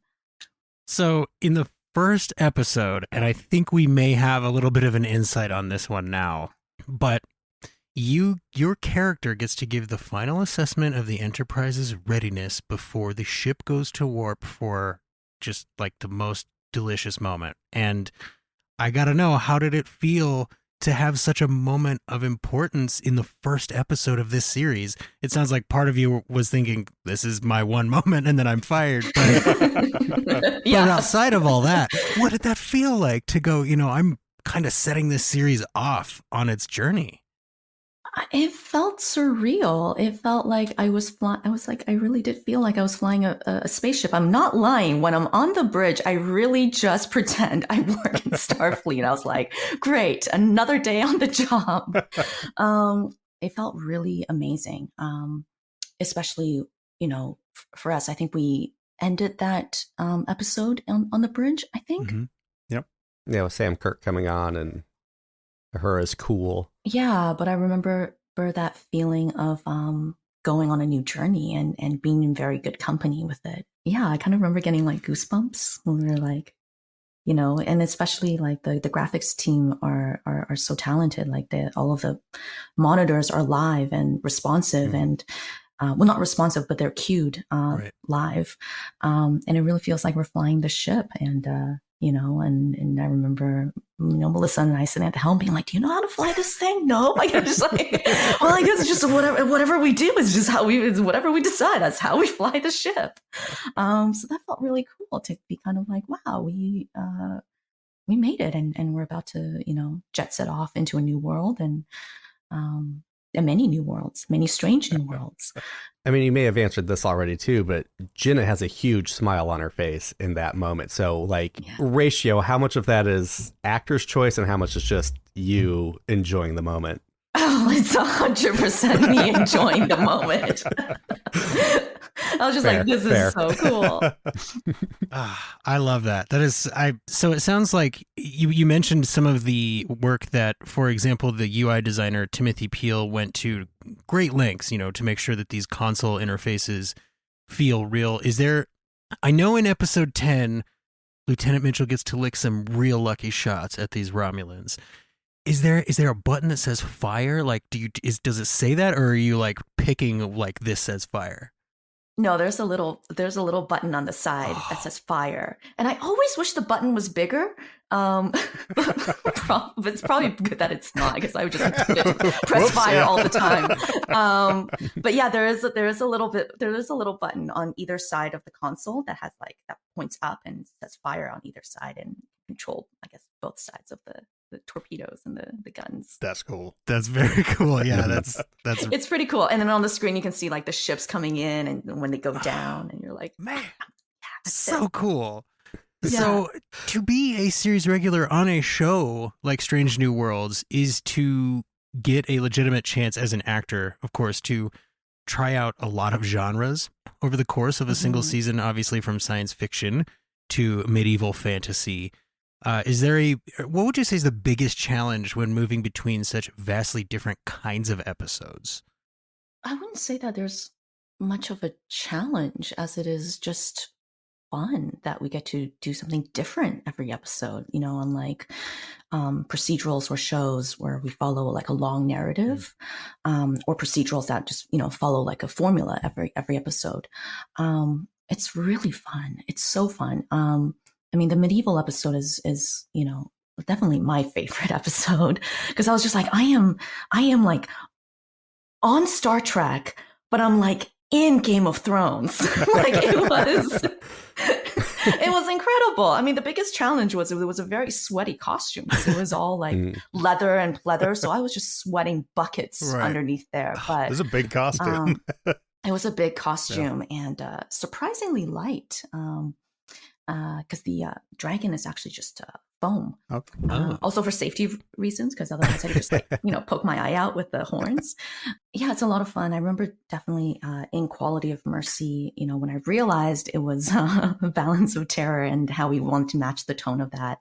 So in the first episode, and I think we may have a little bit of an insight on this one now, but your character gets to give the final assessment of the Enterprise's readiness before the ship goes to warp for just like the most delicious moment. And I gotta know, how did it feel to have such a moment of importance in the first episode of this series? It sounds like part of you was thinking, this is my one moment and then I'm fired. But, Yeah. but outside of all that, what did that feel like to go, I'm kind of setting this series off on its journey? It felt surreal. It felt like I was flying. I really did feel like I was flying a spaceship. I'm not lying. When I'm on the bridge, I really just pretend I work in Starfleet. I was like, great, another day on the job. It felt really amazing. Especially, for us, I think we ended that episode on the bridge, I think. Mm-hmm. Yep. Yeah, with Sam Kirk coming on and her as cool. Yeah, but I remember that feeling of going on a new journey and being in very good company with it. Yeah, I kind of remember getting like goosebumps when we were like, and especially like the graphics team are so talented. Like all of the monitors are live and responsive and well, not responsive, but they're cued live. And it really feels like we're flying the ship. And and I remember, Melissa and I sitting at the helm being like, do you know how to fly this thing? No. I guess well, I guess it's just whatever we do is just whatever we decide. That's how we fly the ship. So that felt really cool to be kind of like, wow, we made it and we're about to, jet set off into a new world and many new worlds, many strange new worlds. I mean, you may have answered this already too, but Jenna has a huge smile on her face in that moment. So ratio, how much of that is actor's choice and how much is just you enjoying the moment? Oh, it's 100% me enjoying the moment. I was just Fair, like, this is so cool. I love that. So it sounds like you mentioned some of the work that, for example, the UI designer Timothy Peel went to great lengths, to make sure that these console interfaces feel real. I know in episode 10, Lieutenant Mitchell gets to lick some real lucky shots at these Romulans. Is there a button that says fire? Like, does it say that, or are you like picking like this says fire? No, there's a little button on the side that says fire. And I always wish the button was bigger. But it's probably good that it's not, because I would just press fire all the time. But yeah, there is a little button on either side of the console that has that points up and says fire on either side and control, I guess, both sides of the torpedoes and the guns. That's cool. That's very cool. Yeah, that's it's pretty cool. And then on the screen you can see like the ships coming in and when they go down and you're like, man, so cool. Yeah. So to be a series regular on a show like Strange New Worlds is to get a legitimate chance as an actor, of course, to try out a lot of genres over the course of a single season, obviously from science fiction to medieval fantasy. What would you say is the biggest challenge when moving between such vastly different kinds of episodes? I wouldn't say that there's much of a challenge, as it is just fun that we get to do something different every episode, unlike procedurals or shows where we follow like a long narrative, or procedurals that just, follow like a formula every episode. It's really fun. It's so fun. I mean, the medieval episode is definitely my favorite episode, because I was just like, I am like on Star Trek, but I'm like in Game of Thrones. Like it was incredible. I mean, the biggest challenge was it was a very sweaty costume. It was all like leather and pleather, so I was just sweating buckets underneath there. But it was a big costume. It was a big costume and surprisingly light. Because the dragon is actually just foam. Okay. Also for safety reasons, because otherwise I could just poke my eye out with the horns. Yeah, it's a lot of fun. I remember definitely in Quality of Mercy, when I realized it was Balance of Terror and how we wanted to match the tone of that.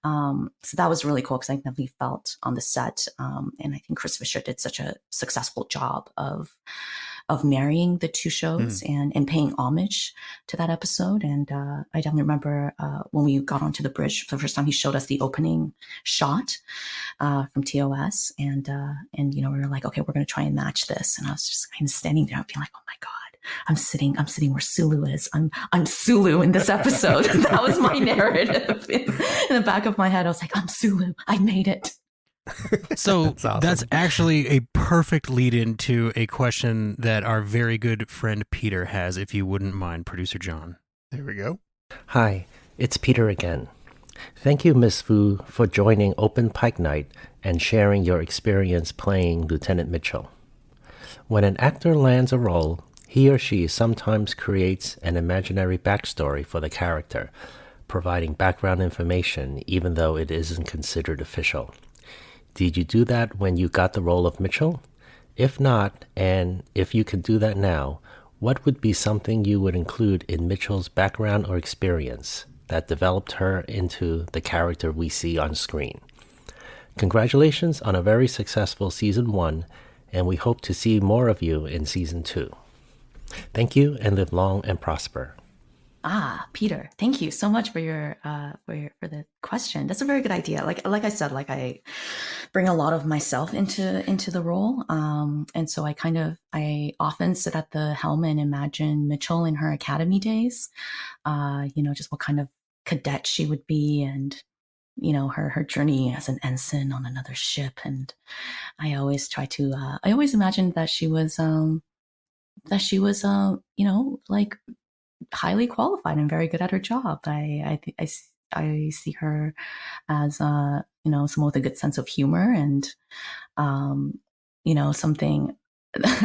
So that was really cool because I definitely felt on the set. And I think Chris Fisher did such a successful job of marrying the two shows and paying homage to that episode. And I definitely remember when we got onto the bridge for the first time, he showed us the opening shot from TOS. And we were like, okay, we're going to try and match this. And I was just kind of standing there and being like, oh my God, I'm sitting where Sulu is. I'm Sulu in this episode. That was my narrative in the back of my head. I was like, I'm Sulu. I made it. So awesome. that's actually a perfect lead into a question that our very good friend Peter has, if you wouldn't mind, Producer John. There we go. Hi, it's Peter again. Thank you, Miss Fu, for joining Open Pike Night and sharing your experience playing Lieutenant Mitchell. When an actor lands a role, he or she sometimes creates an imaginary backstory for the character, providing background information even though it isn't considered official. Did you do that when you got the role of Mitchell? If not, and if you could do that now, what would be something you would include in Mitchell's background or experience that developed her into the character we see on screen? Congratulations on a very successful Season 1, and we hope to see more of you in Season 2. Thank you, and live long and prosper. Peter, thank you so much for for the question. That's a very good idea. Like I said, like I bring a lot of myself into the role, and so I often sit at the helm and imagine Mitchell in her academy days. Just what kind of cadet she would be, and her journey as an ensign on another ship. And I always imagined that she was like highly qualified and very good at her job. I see her as someone with a good sense of humor, and something.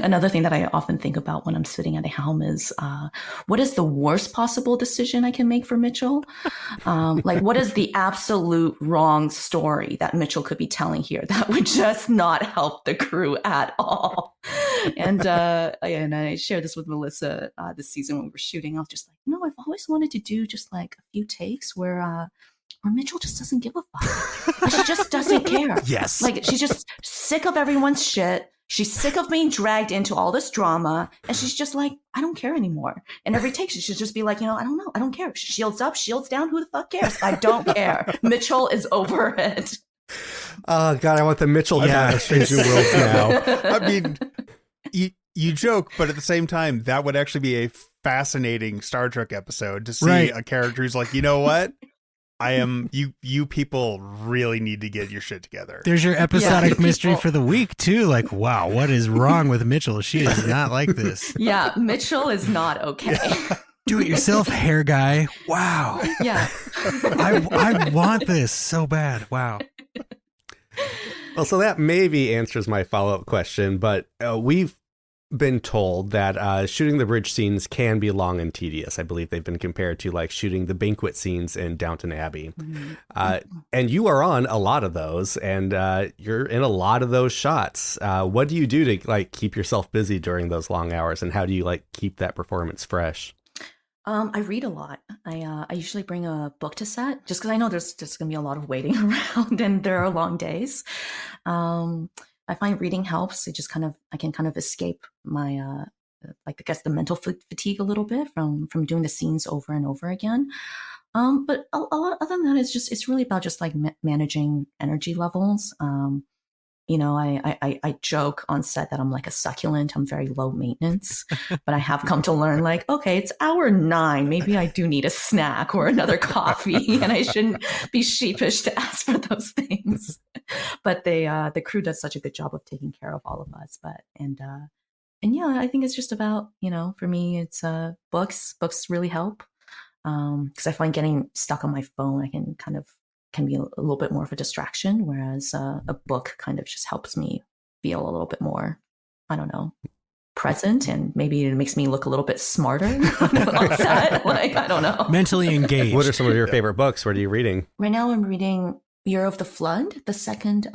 Another thing that I often think about when I'm sitting at a helm is what is the worst possible decision I can make for Mitchell? Like, what is the absolute wrong story that Mitchell could be telling here that would just not help the crew at all? And I shared this with Melissa this season when we were shooting. I was just like, I've always wanted to do just like a few takes where Mitchell just doesn't give a fuck. She just doesn't care. Yes. Like, she's just sick of everyone's shit. She's sick of being dragged into all this drama. And she's just like, I don't care anymore. And every take, she should just be like, I don't know. I don't care. Shields up, shields down. Who the fuck cares? I don't care. Mitchell is over it. Oh, God, I want the Mitchell to have Strange New Worlds now. I mean, you joke, but at the same time, that would actually be a fascinating Star Trek episode to see a character who's like, you know what? You people really need to get your shit together. There's your episodic mystery for the week, too. Like, wow, what is wrong with Mitchell? She is not like this. Yeah, Mitchell is not okay. Do-it-yourself hair guy. Wow. Yeah. I want this so bad. Wow. Well, so that maybe answers my follow-up question, but we've been told that shooting the bridge scenes can be long and tedious. I believe they've been compared to like shooting the banquet scenes in Downton Abbey. And you are on a lot of those, and you're in a lot of those shots. What do you do to like keep yourself busy during those long hours, and how do you like keep that performance fresh? I read a lot. I usually bring a book to set just because I know there's just going to be a lot of waiting around and there are long days. I find reading helps. I can kind of escape my, I guess the mental fatigue a little bit from doing the scenes over and over again. But a lot other than that, it's really about just like managing energy levels. I joke on set that I'm like a succulent. I'm very low maintenance, but I have come to learn like, okay, it's hour 9. Maybe I do need a snack or another coffee, and I shouldn't be sheepish to ask for those things. But the crew does such a good job of taking care of all of us. And yeah, I think it's just about, for me, it's books. Books really help because I find getting stuck on my phone, can be a little bit more of a distraction, whereas a book kind of just helps me feel a little bit more, I don't know, present, and maybe it makes me look a little bit smarter on set. Like, I don't know. Mentally engaged. What are some of your favorite books? What are you reading? Right now I'm reading Year of the Flood, the second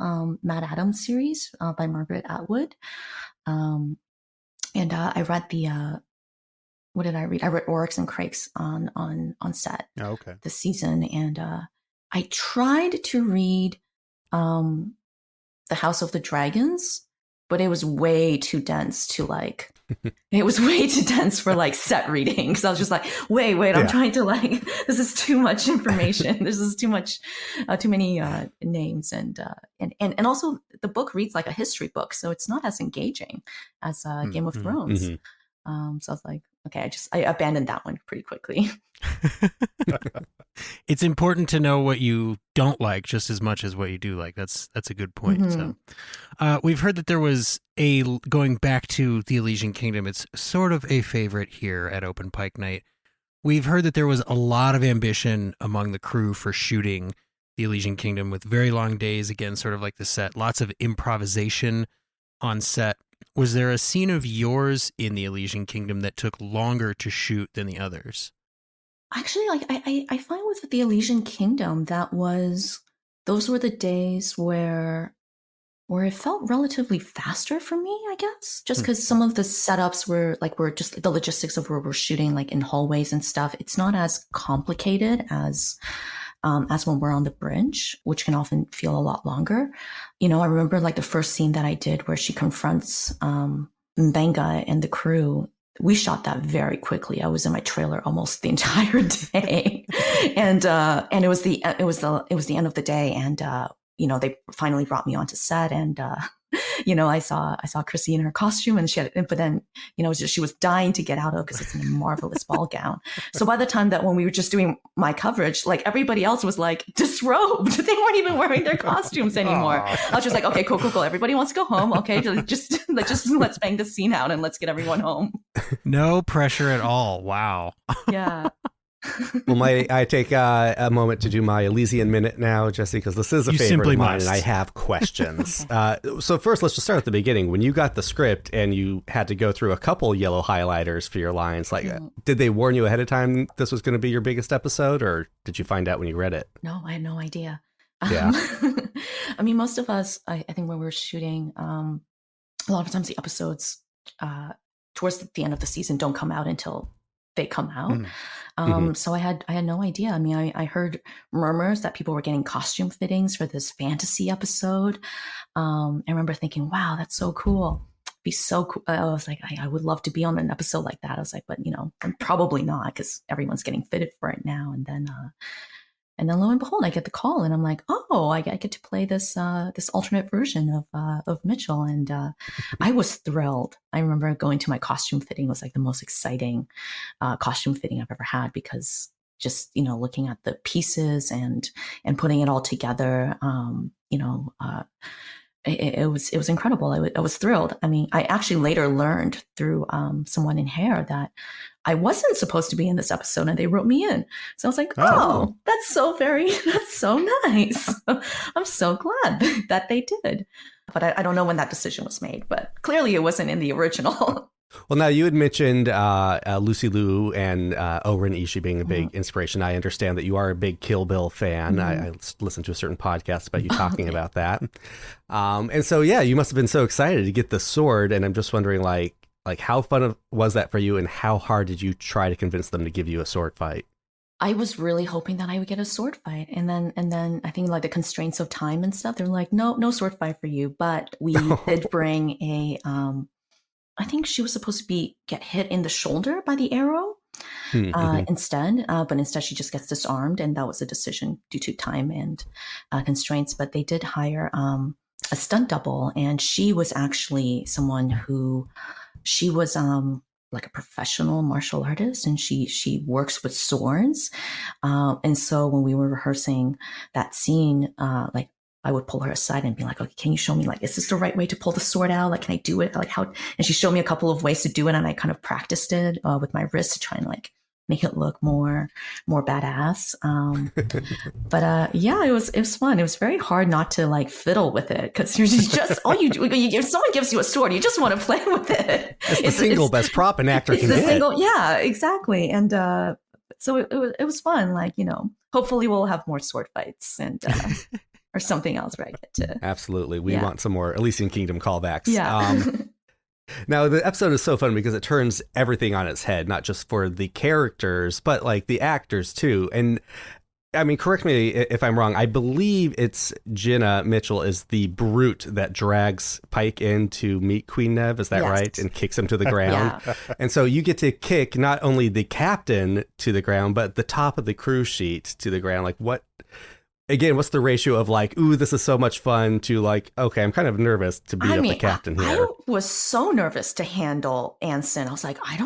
Matt Adams series by Margaret Atwood. And I read what did I read? I read Oryx and Craigs on set this season, and I tried to read The House of the Dragons, but it was way too dense for like set reading. Because I was just like, wait, I'm trying to like, this is too much information. This is too many names. And also the book reads like a history book. So it's not as engaging as Game of Thrones. So I was like, okay, I abandoned that one pretty quickly. It's important to know what you don't like just as much as what you do like. That's a good point. Mm-hmm. So, we've heard that there was going back to the Elysian Kingdom. It's sort of a favorite here at Open Pike Night. We've heard that there was a lot of ambition among the crew for shooting the Elysian Kingdom with very long days. Again, sort of like the set, lots of improvisation on set. Was there a scene of yours in the Elysian Kingdom that took longer to shoot than the others? Actually, like I find with the Elysian Kingdom, those were the days where it felt relatively faster for me, I guess, just because some of the setups were just the logistics of where we're shooting, like in hallways and stuff. It's not as complicated as when we're on the bridge, which can often feel a lot longer. You know, I remember like the first scene that I did where she confronts Mbenga and the crew. We shot that very quickly. I was in my trailer almost the entire day, and it was the end of the day, and you know, they finally brought me onto set, and you know, I saw Chrissy in her costume, and but then, you know, she was dying to get out of, because it's in a marvelous ball gown. So by the time that when we were just doing my coverage, like everybody else was like disrobed. They weren't even wearing their costumes anymore. I was just like, okay, cool. Everybody wants to go home. Okay, let's bang the scene out and let's get everyone home. No pressure at all. Wow. Yeah. Well, I take a moment to do my Elysian Minute now, Jesse, because this is a favorite of mine, and I have questions. So first, let's just start at the beginning. When you got the script and you had to go through a couple yellow highlighters for your lines, like, did they warn you ahead of time this was going to be your biggest episode, or did you find out when you read it? No, I had no idea. Yeah. I mean, most of us, I think when we were shooting, a lot of times the episodes towards the end of the season don't come out until they come out. So I had no idea. I mean, I heard murmurs that people were getting costume fittings for this fantasy episode. I remember thinking, wow, that's so cool. It'd be so cool. I was like, I would love to be on an episode like that. I was like, but you know, probably not, because everyone's getting fitted for it now. And then lo and behold, I get the call, and I'm like, oh, I get to play this alternate version of Mitchell, and I was thrilled. I remember going to my costume fitting. It was like the most exciting costume fitting I've ever had, because just, you know, looking at the pieces and putting it all together, you know, it was incredible. I was thrilled. I mean, I actually later learned through someone in hair that I wasn't supposed to be in this episode, and they wrote me in. So I was like, oh, that's so nice. I'm so glad that they did. But I don't know when that decision was made, but clearly it wasn't in the original. Well, now you had mentioned Lucy Liu and Oren Ishii being a big inspiration. I understand that you are a big Kill Bill fan. I listened to a certain podcast about you talking about that. And so, yeah, you must have been so excited to get the sword. And I'm just wondering, like how fun was that for you, and how hard did you try to convince them to give you a sword fight? I was really hoping that I would get a sword fight. And then I think like the constraints of time and stuff, they're like, no sword fight for you. But we did bring I think she was supposed to get hit in the shoulder by the arrow instead. But instead she just gets disarmed. And that was a decision due to time and constraints. But they did hire a stunt double. And she was actually someone who, she was like a professional martial artist, and she works with swords. And so when we were rehearsing that scene, like I would pull her aside and be like, okay, can you show me, like, is this the right way to pull the sword out? Like, can I do it? Like, how? And she showed me a couple of ways to do it. And I kind of practiced it with my wrist to try and like make it look more badass. But yeah, it was fun. It was very hard not to like fiddle with it, because you're just all you do. If someone gives you a sword, you just want to play with it. It's the single best prop an actor can get. Yeah, exactly. And so it was fun. Like, you know, hopefully we'll have more sword fights and or something else where I get to. Absolutely, we want some more Elysian Kingdom callbacks. Yeah. Now, the episode is so fun because it turns everything on its head, not just for the characters, but like the actors too. And I mean, correct me if I'm wrong. I believe it's Jenna Mitchell is the brute that drags Pike in to meet Queen Nev. Is that right? And kicks him to the ground. Yeah. And so you get to kick not only the captain to the ground, but the top of the crew sheet to the ground. Like Again, what's the ratio of like, ooh, this is so much fun to like, okay, I'm kind of nervous to beat up the captain here. I was so nervous to handle Anson. I was like, I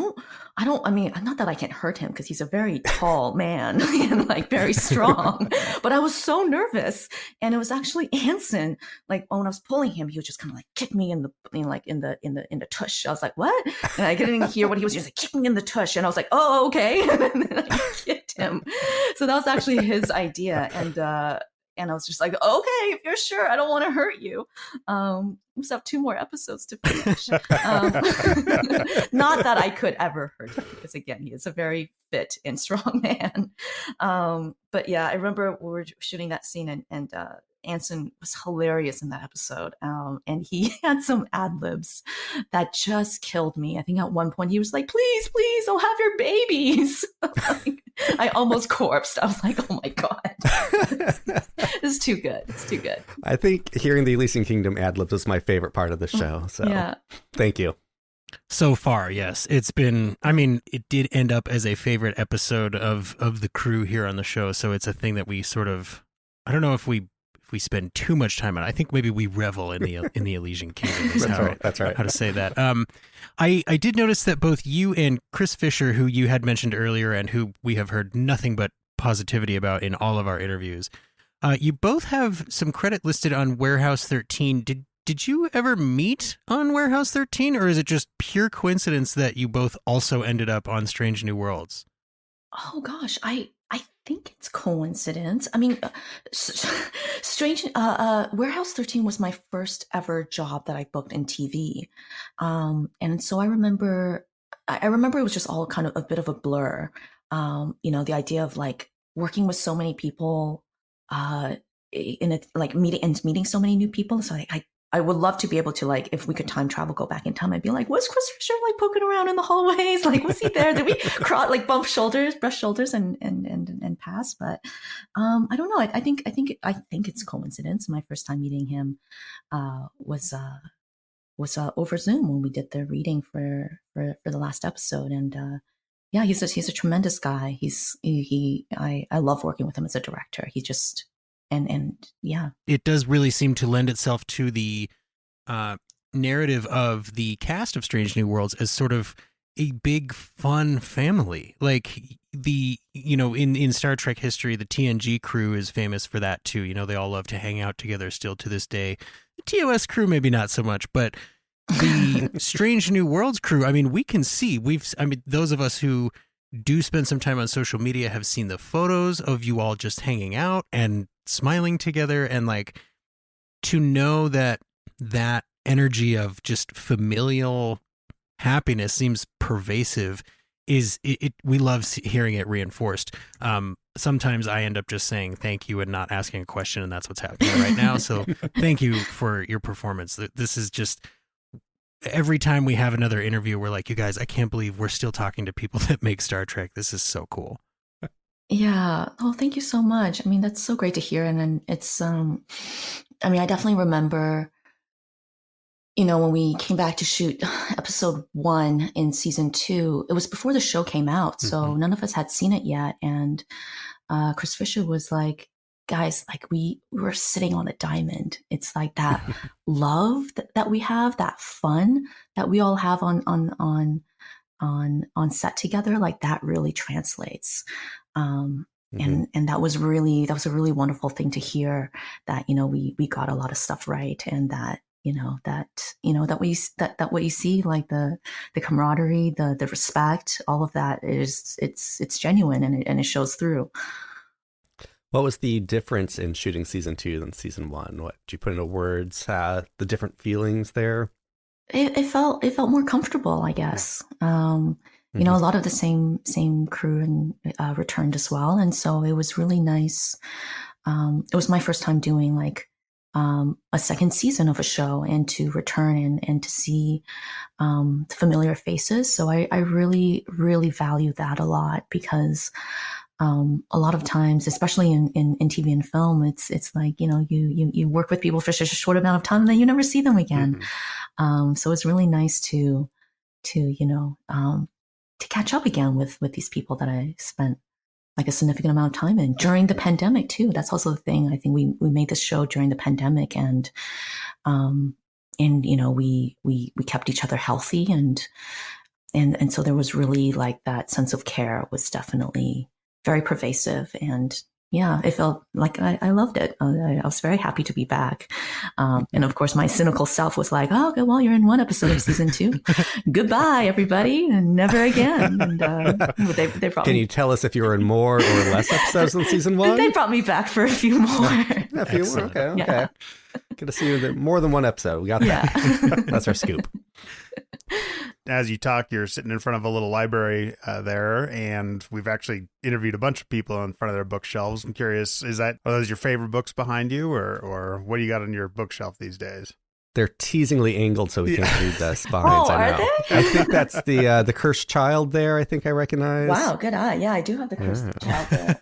I mean, not that I can hurt him because he's a very tall man and like very strong, but I was so nervous. And it was actually Anson, like when I was pulling him, he would just kind of like kick me in the tush. I was like, what? And I couldn't hear what he was just like kicking in the tush. And I was like, oh, okay. And then I kicked him. So that was actually his idea. And I was just like, okay, if you're sure, I don't want to hurt you. We still have 2 more episodes to finish. Not that I could ever hurt him, because again, he is a very fit and strong man. But yeah, I remember we were shooting that scene, and Anson was hilarious in that episode. And he had some ad libs that just killed me. I think at one point he was like, please, I'll have your babies. Like, I almost corpsed. I was like, oh my God. It's too good. It's too good. I think hearing the Elysian Kingdom ad libs is my favorite part of the show. So yeah. Thank you. So far, yes. It's been, I mean, it did end up as a favorite episode of the crew here on the show. So it's a thing that we sort of, I don't know if we spend too much time on. I think maybe we revel in the Elysian Kingdom. Is That's right. How to say that. I did notice that both you and Chris Fisher, who you had mentioned earlier and who we have heard nothing but positivity about in all of our interviews, you both have some credit listed on Warehouse 13. Did you ever meet on Warehouse 13, or is it just pure coincidence that you both also ended up on Strange New Worlds? Oh gosh, I think it's coincidence. I mean, strange. Warehouse 13 was my first ever job that I booked in TV, and so I remember it was just all kind of a bit of a blur. The idea of like working with so many people, meeting so many new people. So I would love to be able to, like, if we could time travel, go back in time and be like, was Chris Fisher like poking around in the hallways? Like, was he there? Did we brush shoulders and pass? But I don't know. I think it's coincidence. My first time meeting him was over Zoom when we did the reading for the last episode. And yeah, he's a tremendous guy. I love working with him as a director. He just. And yeah, it does really seem to lend itself to the narrative of the cast of Strange New Worlds as sort of a big fun family. Like in Star Trek history, the TNG crew is famous for that too. They all love to hang out together still to this day. The TOS crew maybe not so much, but the Strange New Worlds crew, I mean, we can see those of us who do spend some time on social media have seen the photos of you all just hanging out and smiling together, and like to know that energy of just familial happiness seems pervasive we love hearing it reinforced. Sometimes I end up just saying thank you and not asking a question, and that's what's happening right now. So thank you for your performance. This is just, every time we have another interview, we're like, you guys, I can't believe we're still talking to people that make Star Trek. This is so cool. Yeah. Oh, thank you so much. I mean, that's so great to hear. And then it's, I definitely remember, when we came back to shoot episode 1 in season 2, it was before the show came out. So none of us had seen it yet. And Chris Fisher was like, guys, like we were sitting on a diamond. It's like that love that we have, that fun that we all have on set together. Like that really translates. And that was a really wonderful thing to hear, that, we got a lot of stuff right. And that, that what you see, like the camaraderie, the respect, all of that it's genuine, and it shows through. What was the difference in shooting season 2 than season 1? What did you put into words? The different feelings there? It felt more comfortable, I guess. A lot of the same crew and returned as well, and so it was really nice. It was my first time doing like a second season of a show, and to return and to see familiar faces. So I really, really value that a lot, because a lot of times, especially in TV and film, it's like, you work with people for such a short amount of time and then you never see them again. So it's really nice to catch up again with these people that I spent like a significant amount of time in during the pandemic too. That's also the thing. I think we made this show during the pandemic, and we kept each other healthy, and and so there was really like that sense of care was definitely very pervasive, and yeah, it felt like I loved it. I was very happy to be back. And of course, my cynical self was like, oh, okay, well, you're in one episode of season 2. Goodbye, everybody, and never again. And they brought Can me, you tell us if you were in more or less episodes than season 1? they brought me back for a few more. A few more. Okay. Yeah. Good to see you in more than one episode. We got that. Yeah. That's our scoop. As you talk, you're sitting in front of a little library there, and we've actually interviewed a bunch of people in front of their bookshelves. I'm curious, are those your favorite books behind you, or what do you got on your bookshelf these days? They're teasingly angled so we can't read the spines. Oh, I know. are they? I think that's the Cursed Child there. I think I recognize. Wow, good eye. Yeah, I do have the Cursed Child there.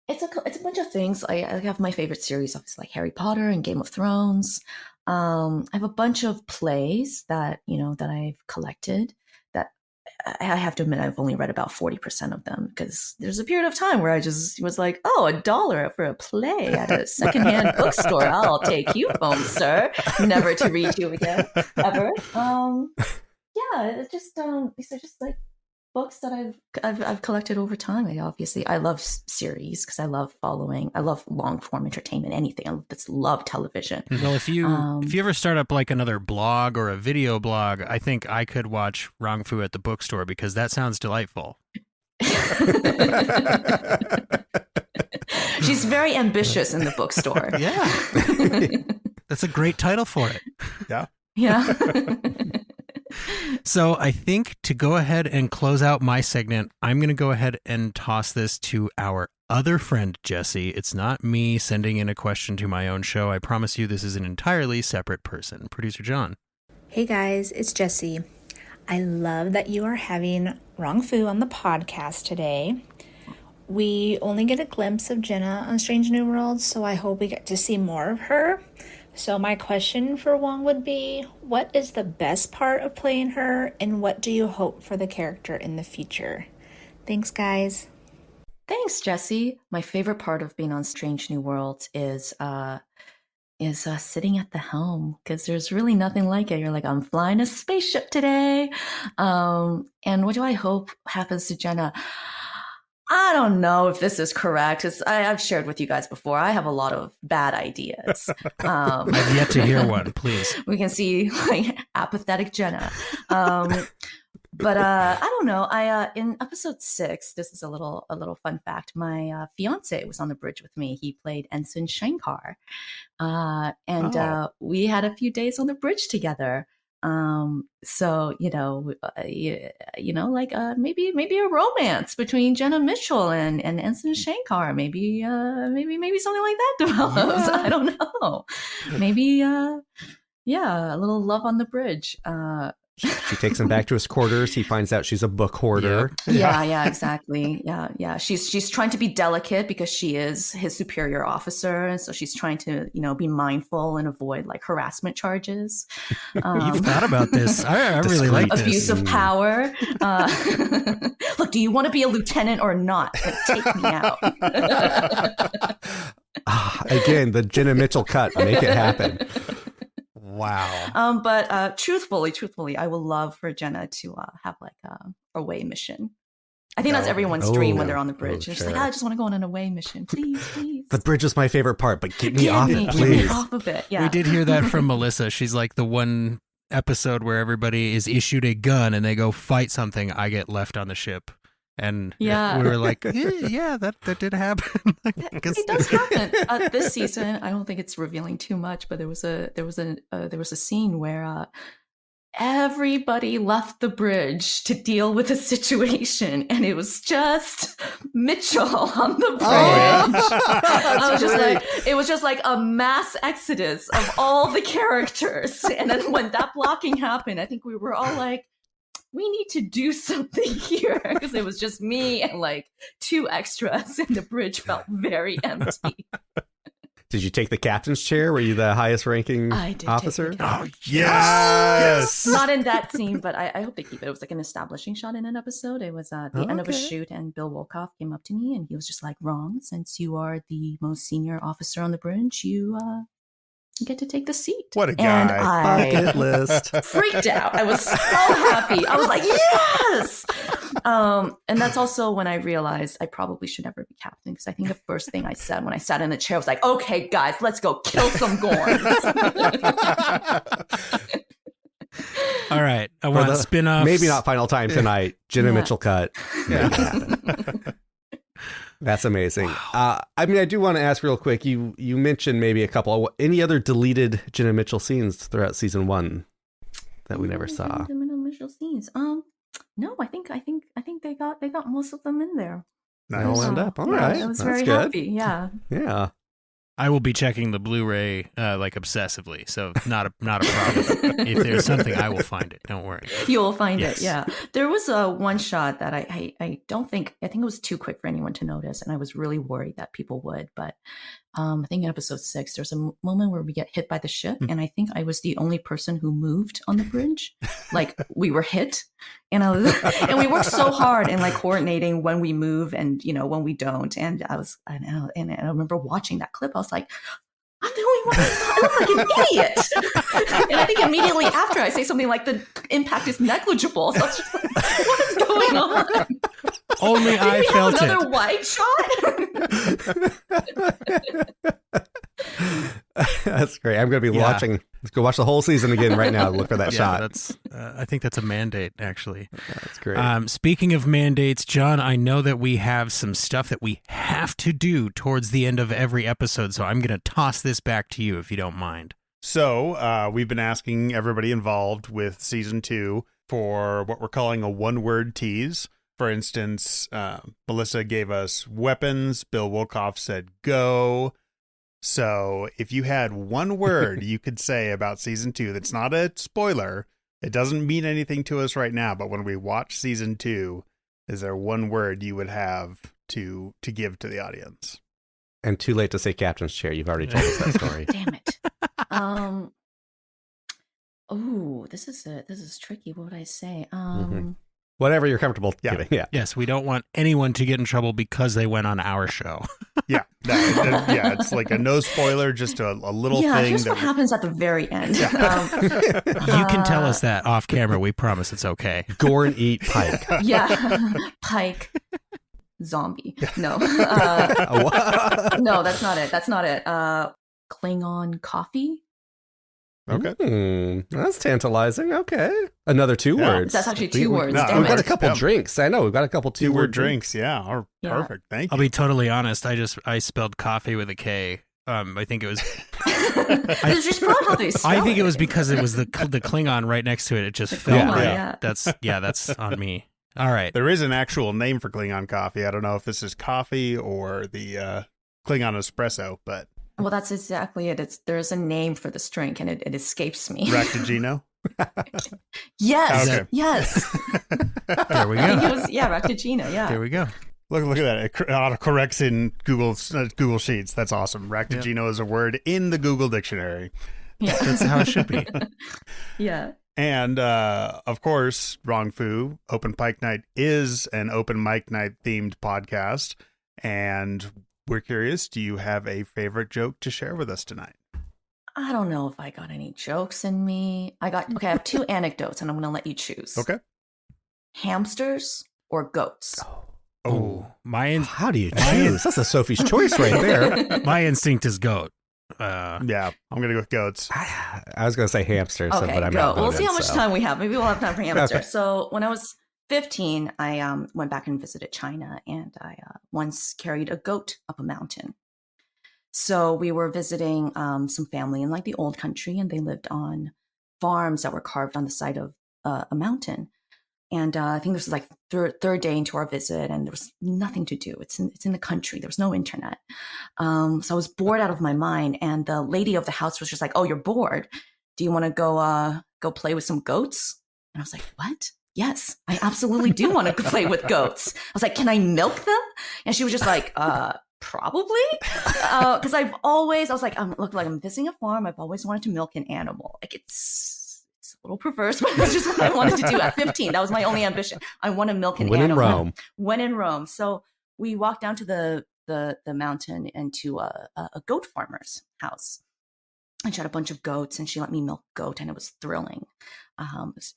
It's a bunch of things. I have my favorite series, obviously, like Harry Potter and Game of Thrones. I have a bunch of plays that I've collected that I have to admit I've only read about 40% of them, because there's a period of time where I just was like, oh, $1 for a play at a secondhand bookstore. I'll take you home, sir. Never to read you again, ever. Yeah, it's just these are just like books that I've collected over time. I love series because I love long form entertainment, anything. I just love television. Well, if you ever start up like another blog or a video blog, I think I could watch Rong Fu at the bookstore, because that sounds delightful. She's very ambitious in the bookstore. Yeah. That's a great title for it. Yeah. Yeah. So I think to go ahead and close out my segment, I'm going to go ahead and toss this to our other friend, Jesse. It's not me sending in a question to my own show. I promise you this is an entirely separate person. Producer John. Hey guys, it's Jessie. I love that you are having Rong Fu on the podcast today. We only get a glimpse of Jenna on Strange New Worlds, so I hope we get to see more of her. So my question for Wong would be, what is the best part of playing her, and what do you hope for the character in the future? Thanks, guys. Thanks, Jesse. My favorite part of being on Strange New Worlds is sitting at the helm, because there's really nothing like it. You're like, I'm flying a spaceship today. And what do I hope happens to Jenna? I don't know if this is correct. I've shared with you guys before. I have a lot of bad ideas. I've yet to hear one, please. We can see like apathetic Jenna. But I don't know. In episode 6, this is a little fun fact. My fiance was on the bridge with me. He played Ensign Shankar, and we had a few days on the bridge together. So like maybe a romance between Jenna Mitchell and Ensign Shankar. Maybe something like that develops. Yeah. I don't know. Maybe a little love on the bridge. She takes him back to his quarters. He finds out she's a book hoarder. Yeah, exactly. Yeah. She's trying to be delicate because she is his superior officer, and so she's trying to, be mindful and avoid like harassment charges. You've thought about this. I really like this. Abuse of power. Look, do you want to be a lieutenant or not? Like, take me out. Again, the Jenna Mitchell cut. Make it happen. Wow. But truthfully, I would love for Jenna to have like a away mission. I think that's everyone's dream when they're on the bridge. They're just like, I just want to go on an away mission. Please. The bridge is my favorite part, but get me off it, please. Get me off of it. Yeah. We did hear that from Melissa. She's like, the one episode where everybody is issued a gun and they go fight something, I get left on the ship. And we were like, that did happen. It does happen. This season, I don't think it's revealing too much, but there was a scene where everybody left the bridge to deal with a situation, and it was just Mitchell on the bridge. It was just like a mass exodus of all the characters. And then when that blocking happened, I think we were all like, we need to do something here, because it was just me and like 2 extras, and the bridge felt very empty. Did you take the captain's chair? Were you the highest ranking officer? Oh, yes! Not in that scene, but I hope they keep it. It was like an establishing shot in an episode. It was the end of a shoot, and Bill Wolkoff came up to me and he was just like, Rong, since you are the most senior officer on the bridge, you you get to take the seat. What a And guy. Bucket list. freaked out. I was so happy. I was like, yes. And that's also when I realized I probably should never be captain, because I think the first thing I said when I sat in the chair was like, okay, guys, let's go kill some Gorns. All right. I want spin-offs. Maybe not final time tonight. Jenna Yeah. Mitchell cut. Yeah. Make it happen. That's amazing. I mean, I do want to ask real quick. You mentioned maybe a couple. Any other deleted Jenna Mitchell scenes throughout season 1 that we never saw? Initial scenes. No, I think they got most of them in there. They all end up. All Yeah, right. I was That's very good. happy. Yeah. Yeah. I will be checking the Blu-ray like obsessively, so not a problem. If there's something, I will find it. Don't worry. You will find Yes. it. Yeah. There was one shot that I think it was too quick for anyone to notice, and I was really worried that people would. But I think in episode 6, there's a moment where we get hit by the ship, and I think I was the only person who moved on the bridge. Like, we were hit, and and we worked so hard in like coordinating when we move and when we don't. And I remember watching that clip. I was like, I'm the only one. I look like an idiot. And I think immediately after I say something like the impact is negligible. So I was just like, what is going on? Only I Did we felt have another it. wide shot? That's great. I'm going to be watching. Let's go watch the whole season again right now to look for that shot. That's. I think that's a mandate, actually. That's great. Speaking of mandates, John, I know that we have some stuff that we have to do towards the end of every episode, so I'm going to toss this back to you if you don't mind. So we've been asking everybody involved with season 2 for what we're calling a one-word tease. For instance, Melissa gave us weapons. Bill Wolkoff said go. So if you had one word you could say about season 2 that's not a spoiler, it doesn't mean anything to us right now, but when we watch season 2, is there one word you would have to give to the audience? And too late to say captain's chair. You've already told us that story. Damn it. Oh, this is tricky. What would I say? Whatever you're comfortable giving. Yeah. Yes, we don't want anyone to get in trouble because they went on our show. Yeah. It's like a no spoiler, just a little thing. Here's what happens at the very end. You can tell us that off camera. We promise it's okay. Gorn eat Pike. Yeah. Pike. Zombie. No. No, that's not it. That's not it. Klingon coffee. Okay. That's tantalizing. Okay. Another 2 words. That's actually 2 words. No, Damn We've got a it. couple drinks. I know. We've got a couple 2-word drinks. Yeah. Yeah. Perfect. Thank you. I'll be totally honest. I spelled coffee with a K. I think it was. It's just probably how they spell I think it it. was because it was the Klingon right next to it. It just felt Klingon, right. yeah. That's on me. All right. There is an actual name for Klingon coffee. I don't know if this is coffee or the Klingon espresso, but Well, that's exactly it. There's a name for this drink, and it escapes me. Ractigino. Yes. Okay. Yes. There we I think go. it was, Ractigino. Yeah. There we go. Look at that. It autocorrects in Google Sheets. That's awesome. Ractigino is a word in the Google dictionary. Yeah. That's how it should be. Yeah. And, of course, Rong Fu, Open Pike Night is an Open Pike Night themed podcast. And we're curious, do you have a favorite joke to share with us tonight? I don't know if I got any jokes in me. I have 2 anecdotes, and I'm going to let you choose. Okay. Hamsters or goats? Oh, How do you choose? That's a Sophie's choice right there. my instinct is goat. Yeah, I'm going to go with goats. I was going to say hamster, Okay, but I'm go. not We'll voted, see how much so. time we have. Maybe we'll have time for hamster. Okay. So when I was 15, I went back and visited China, and I once carried a goat up a mountain. So we were visiting some family in like the old country, and they lived on farms that were carved on the side of a mountain. And I think this was like third day into our visit, and there was nothing to do. It's in the country. There was no internet. So I was bored out of my mind. And the lady of the house was just like, "Oh, you're bored. Do you want to go play with some goats?" And I was like, "What? Yes, I absolutely do want to play with goats." I was like, "Can I milk them?" And she was just like, "Probably." Because I was like, look, like I'm visiting a farm. I've always wanted to milk an animal. Like it's a little perverse, but that's just what I wanted to do at 15. That was my only ambition. I want to milk an When in animal. Rome. When in Rome. So we walked down to the mountain and to a goat farmer's house. and she had a bunch of goats, and she let me milk goat, and it was thrilling. It was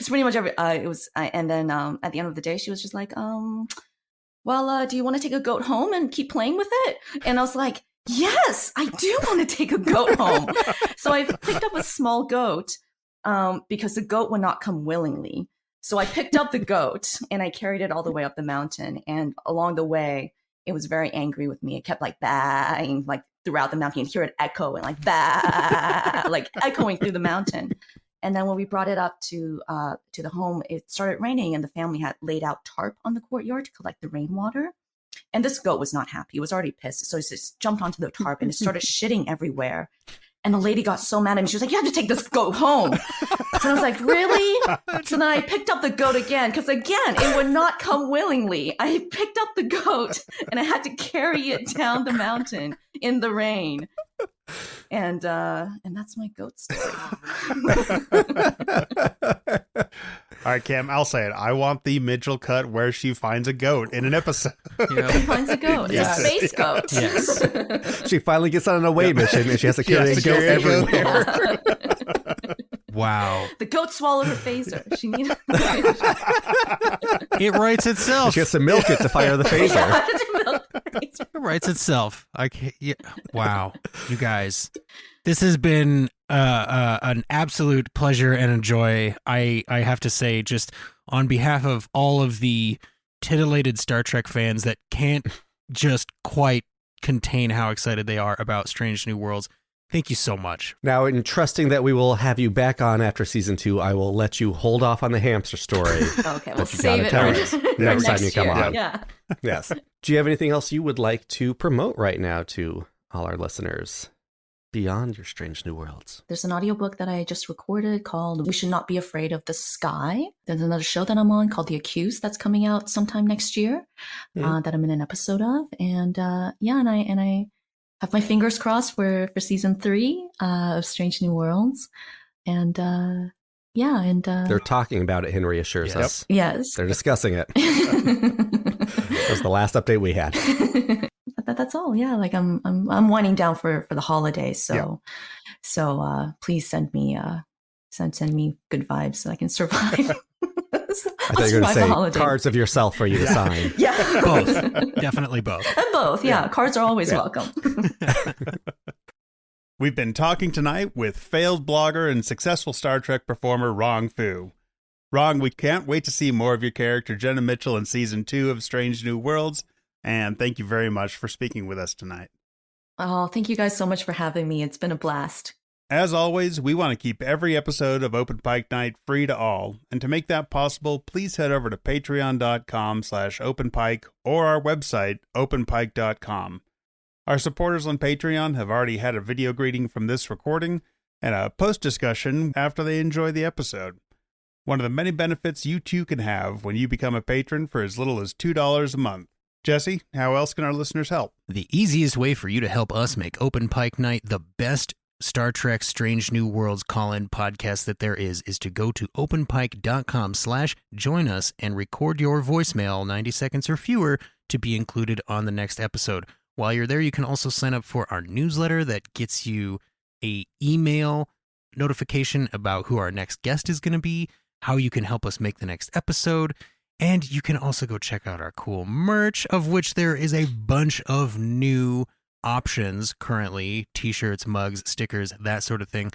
pretty much and then at the end of the day, she was just like, well, do you want to take a goat home and keep playing with it? And I was like, yes, I do want to take a goat home. So I picked up a small goat because the goat would not come willingly. So I picked up the goat and I carried it all the way up the mountain. And along the way, it was very angry with me. It kept like baaing like throughout the mountain. You'd hear it echo and like bah, like echoing through the mountain. And then when we brought it up to the home, it started raining, and the family had laid out tarp on the courtyard to collect the rainwater. And this goat was not happy. It was already pissed. So it just jumped onto the tarp and it started shitting everywhere. And the lady got so mad at me. She was like, you have to take this goat home. So I was like, really? So then I picked up the goat again, because again, it would not come willingly. I picked up the goat and I had to carry it down the mountain in the rain. And that's my goat story. All right, Cam, I'll say it. I want the Mitchell cut where she finds a goat in an episode. She finds a goat. Yes. It's a space goat. Yes. She finally gets on an away mission, and she has to carry a goat everywhere. Wow. The goat swallowed her phaser. She needed. It writes itself. She has to milk it to fire the phaser. It writes itself. Wow, you guys, this has been an absolute pleasure and a joy. I have to say, just on behalf of all of the titillated Star Trek fans that can't just quite contain how excited they are about Strange New Worlds, thank you so much. Now, in trusting that we will have you back on after season 2, I will let you hold off on the hamster story. Okay, we'll save it for next time you come on. Yeah. Yes. Do you have anything else you would like to promote right now to all our listeners beyond your Strange New Worlds? There's an audiobook that I just recorded called We Should Not Be Afraid of the Sky. There's another show that I'm on called The Accused that's coming out sometime next year that I'm in an episode of. And and I have my fingers crossed for season 3 of Strange New Worlds. And they're talking about it, Henry assures us. Yes. They're discussing it. That was the last update we had. That's all. Yeah, like I'm winding down for the holidays, so please send me good vibes so I can survive. I thought you were going to say cards of yourself for you to sign. Yeah, both, definitely both. And both, yeah. Cards are always welcome. We've been talking tonight with failed blogger and successful Star Trek performer Rong Fu. Rong, we can't wait to see more of your character Jenna Mitchell in season 2 of Strange New Worlds. And thank you very much for speaking with us tonight. Oh, thank you guys so much for having me. It's been a blast. As always, we want to keep every episode of Open Pike Night free to all. And to make that possible, please head over to patreon.com/openpike or our website, openpike.com. Our supporters on Patreon have already had a video greeting from this recording and a post discussion after they enjoy the episode. One of the many benefits you too can have when you become a patron for as little as $2 a month. Jesse, how else can our listeners help? The easiest way for you to help us make Open Pike Night the best Star Trek Strange New Worlds call-in podcast that there is to go to openpike.com/join us and record your voicemail 90 seconds or fewer to be included on the next episode. While you're there, you can also sign up for our newsletter that gets you a email notification about who our next guest is going to be, how you can help us make the next episode, and you can also go check out our cool merch, of which there is a bunch of new options currently: t-shirts, mugs, stickers, that sort of thing.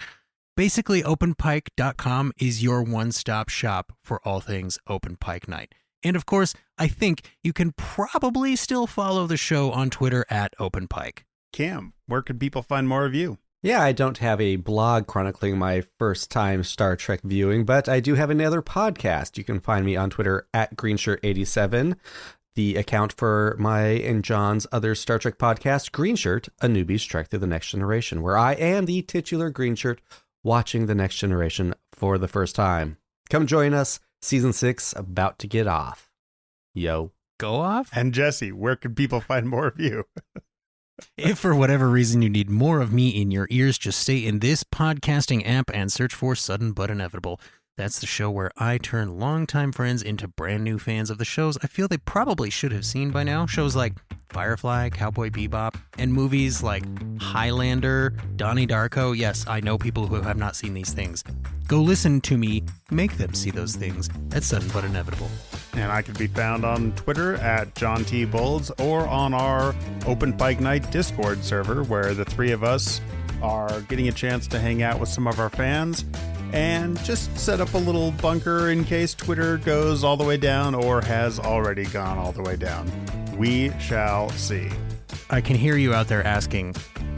Basically, openpike.com is your one-stop shop for all things Open Pike Night. And of course, I think you can probably still follow the show on Twitter at Openpike. Cam, where can people find more of you? Yeah, I don't have a blog chronicling my first time Star Trek viewing, but I do have another podcast. You can find me on Twitter at GreenShirt87, the account for my and John's other Star Trek podcast, Greenshirt, A Newbie's Trek Through the Next Generation, where I am the titular Greenshirt watching The Next Generation for the first time. Come join us, season 6 about to get off. Yo. Go off? And Jesse, where can people find more of you? If for whatever reason you need more of me in your ears, just stay in this podcasting app and search for Sudden But Inevitable. That's the show where I turn longtime friends into brand new fans of the shows I feel they probably should have seen by now. Shows like Firefly, Cowboy Bebop, and movies like Highlander, Donnie Darko. Yes, I know people who have not seen these things. Go listen to me make them see those things. That's sudden but inevitable. And I can be found on Twitter at John T. Bolds or on our Open Pike Night Discord server, where the three of us are getting a chance to hang out with some of our fans and just set up a little bunker in case Twitter goes all the way down or has already gone all the way down. We shall see. I can hear you out there asking,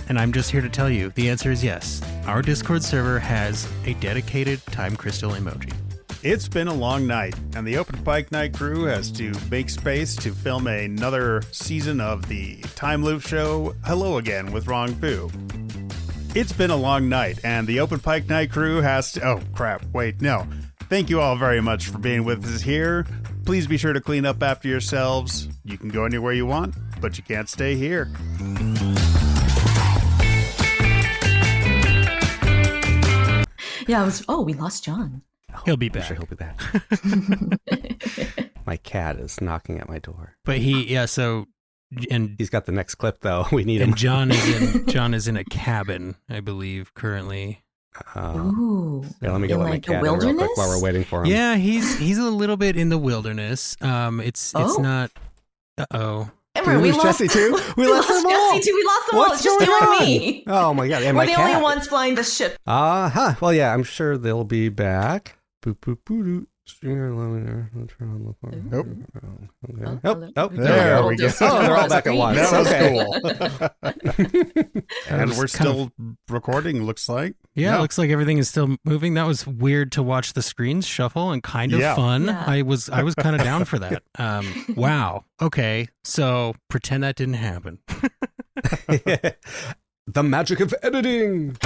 and I'm just here to tell you the answer is yes. Our Discord server has a dedicated time crystal emoji. It's been a long night, and the Open Pike Night crew has to make space to film another season of the time loop show Hello Again with Rong Fu. It's been a long night, and the Open Pike Night crew has to... Oh, crap. Wait, no. Thank you all very much for being with us here. Please be sure to clean up after yourselves. You can go anywhere you want, but you can't stay here. Yeah, we lost John. He'll be back. I'm sure he'll be back. My cat is knocking at my door. But and he's got the next clip though. We need him. And John is in a cabin, I believe, currently. Ooh. Yeah, let me go let my cat in real quick while we're waiting for him. Yeah, he's a little bit in the wilderness. It's not. Uh-oh. Remember, we lost Jesse too. We lost them all. Jesse too. We lost them all. It's just you and me. Oh my god! And we're my the cat. only ones flying the ship. Well, yeah, I'm sure they'll be back. Boop boop boop. Streamer lower. Turn on the phone. Oh, there we go. Oh, they're all back at once. That was cool. And we're still recording, looks like. Yeah, it looks like everything is still moving. That was weird to watch the screens shuffle and kind of fun. Yeah. I was kind of down for that. Wow. Okay, so pretend that didn't happen. The magic of editing.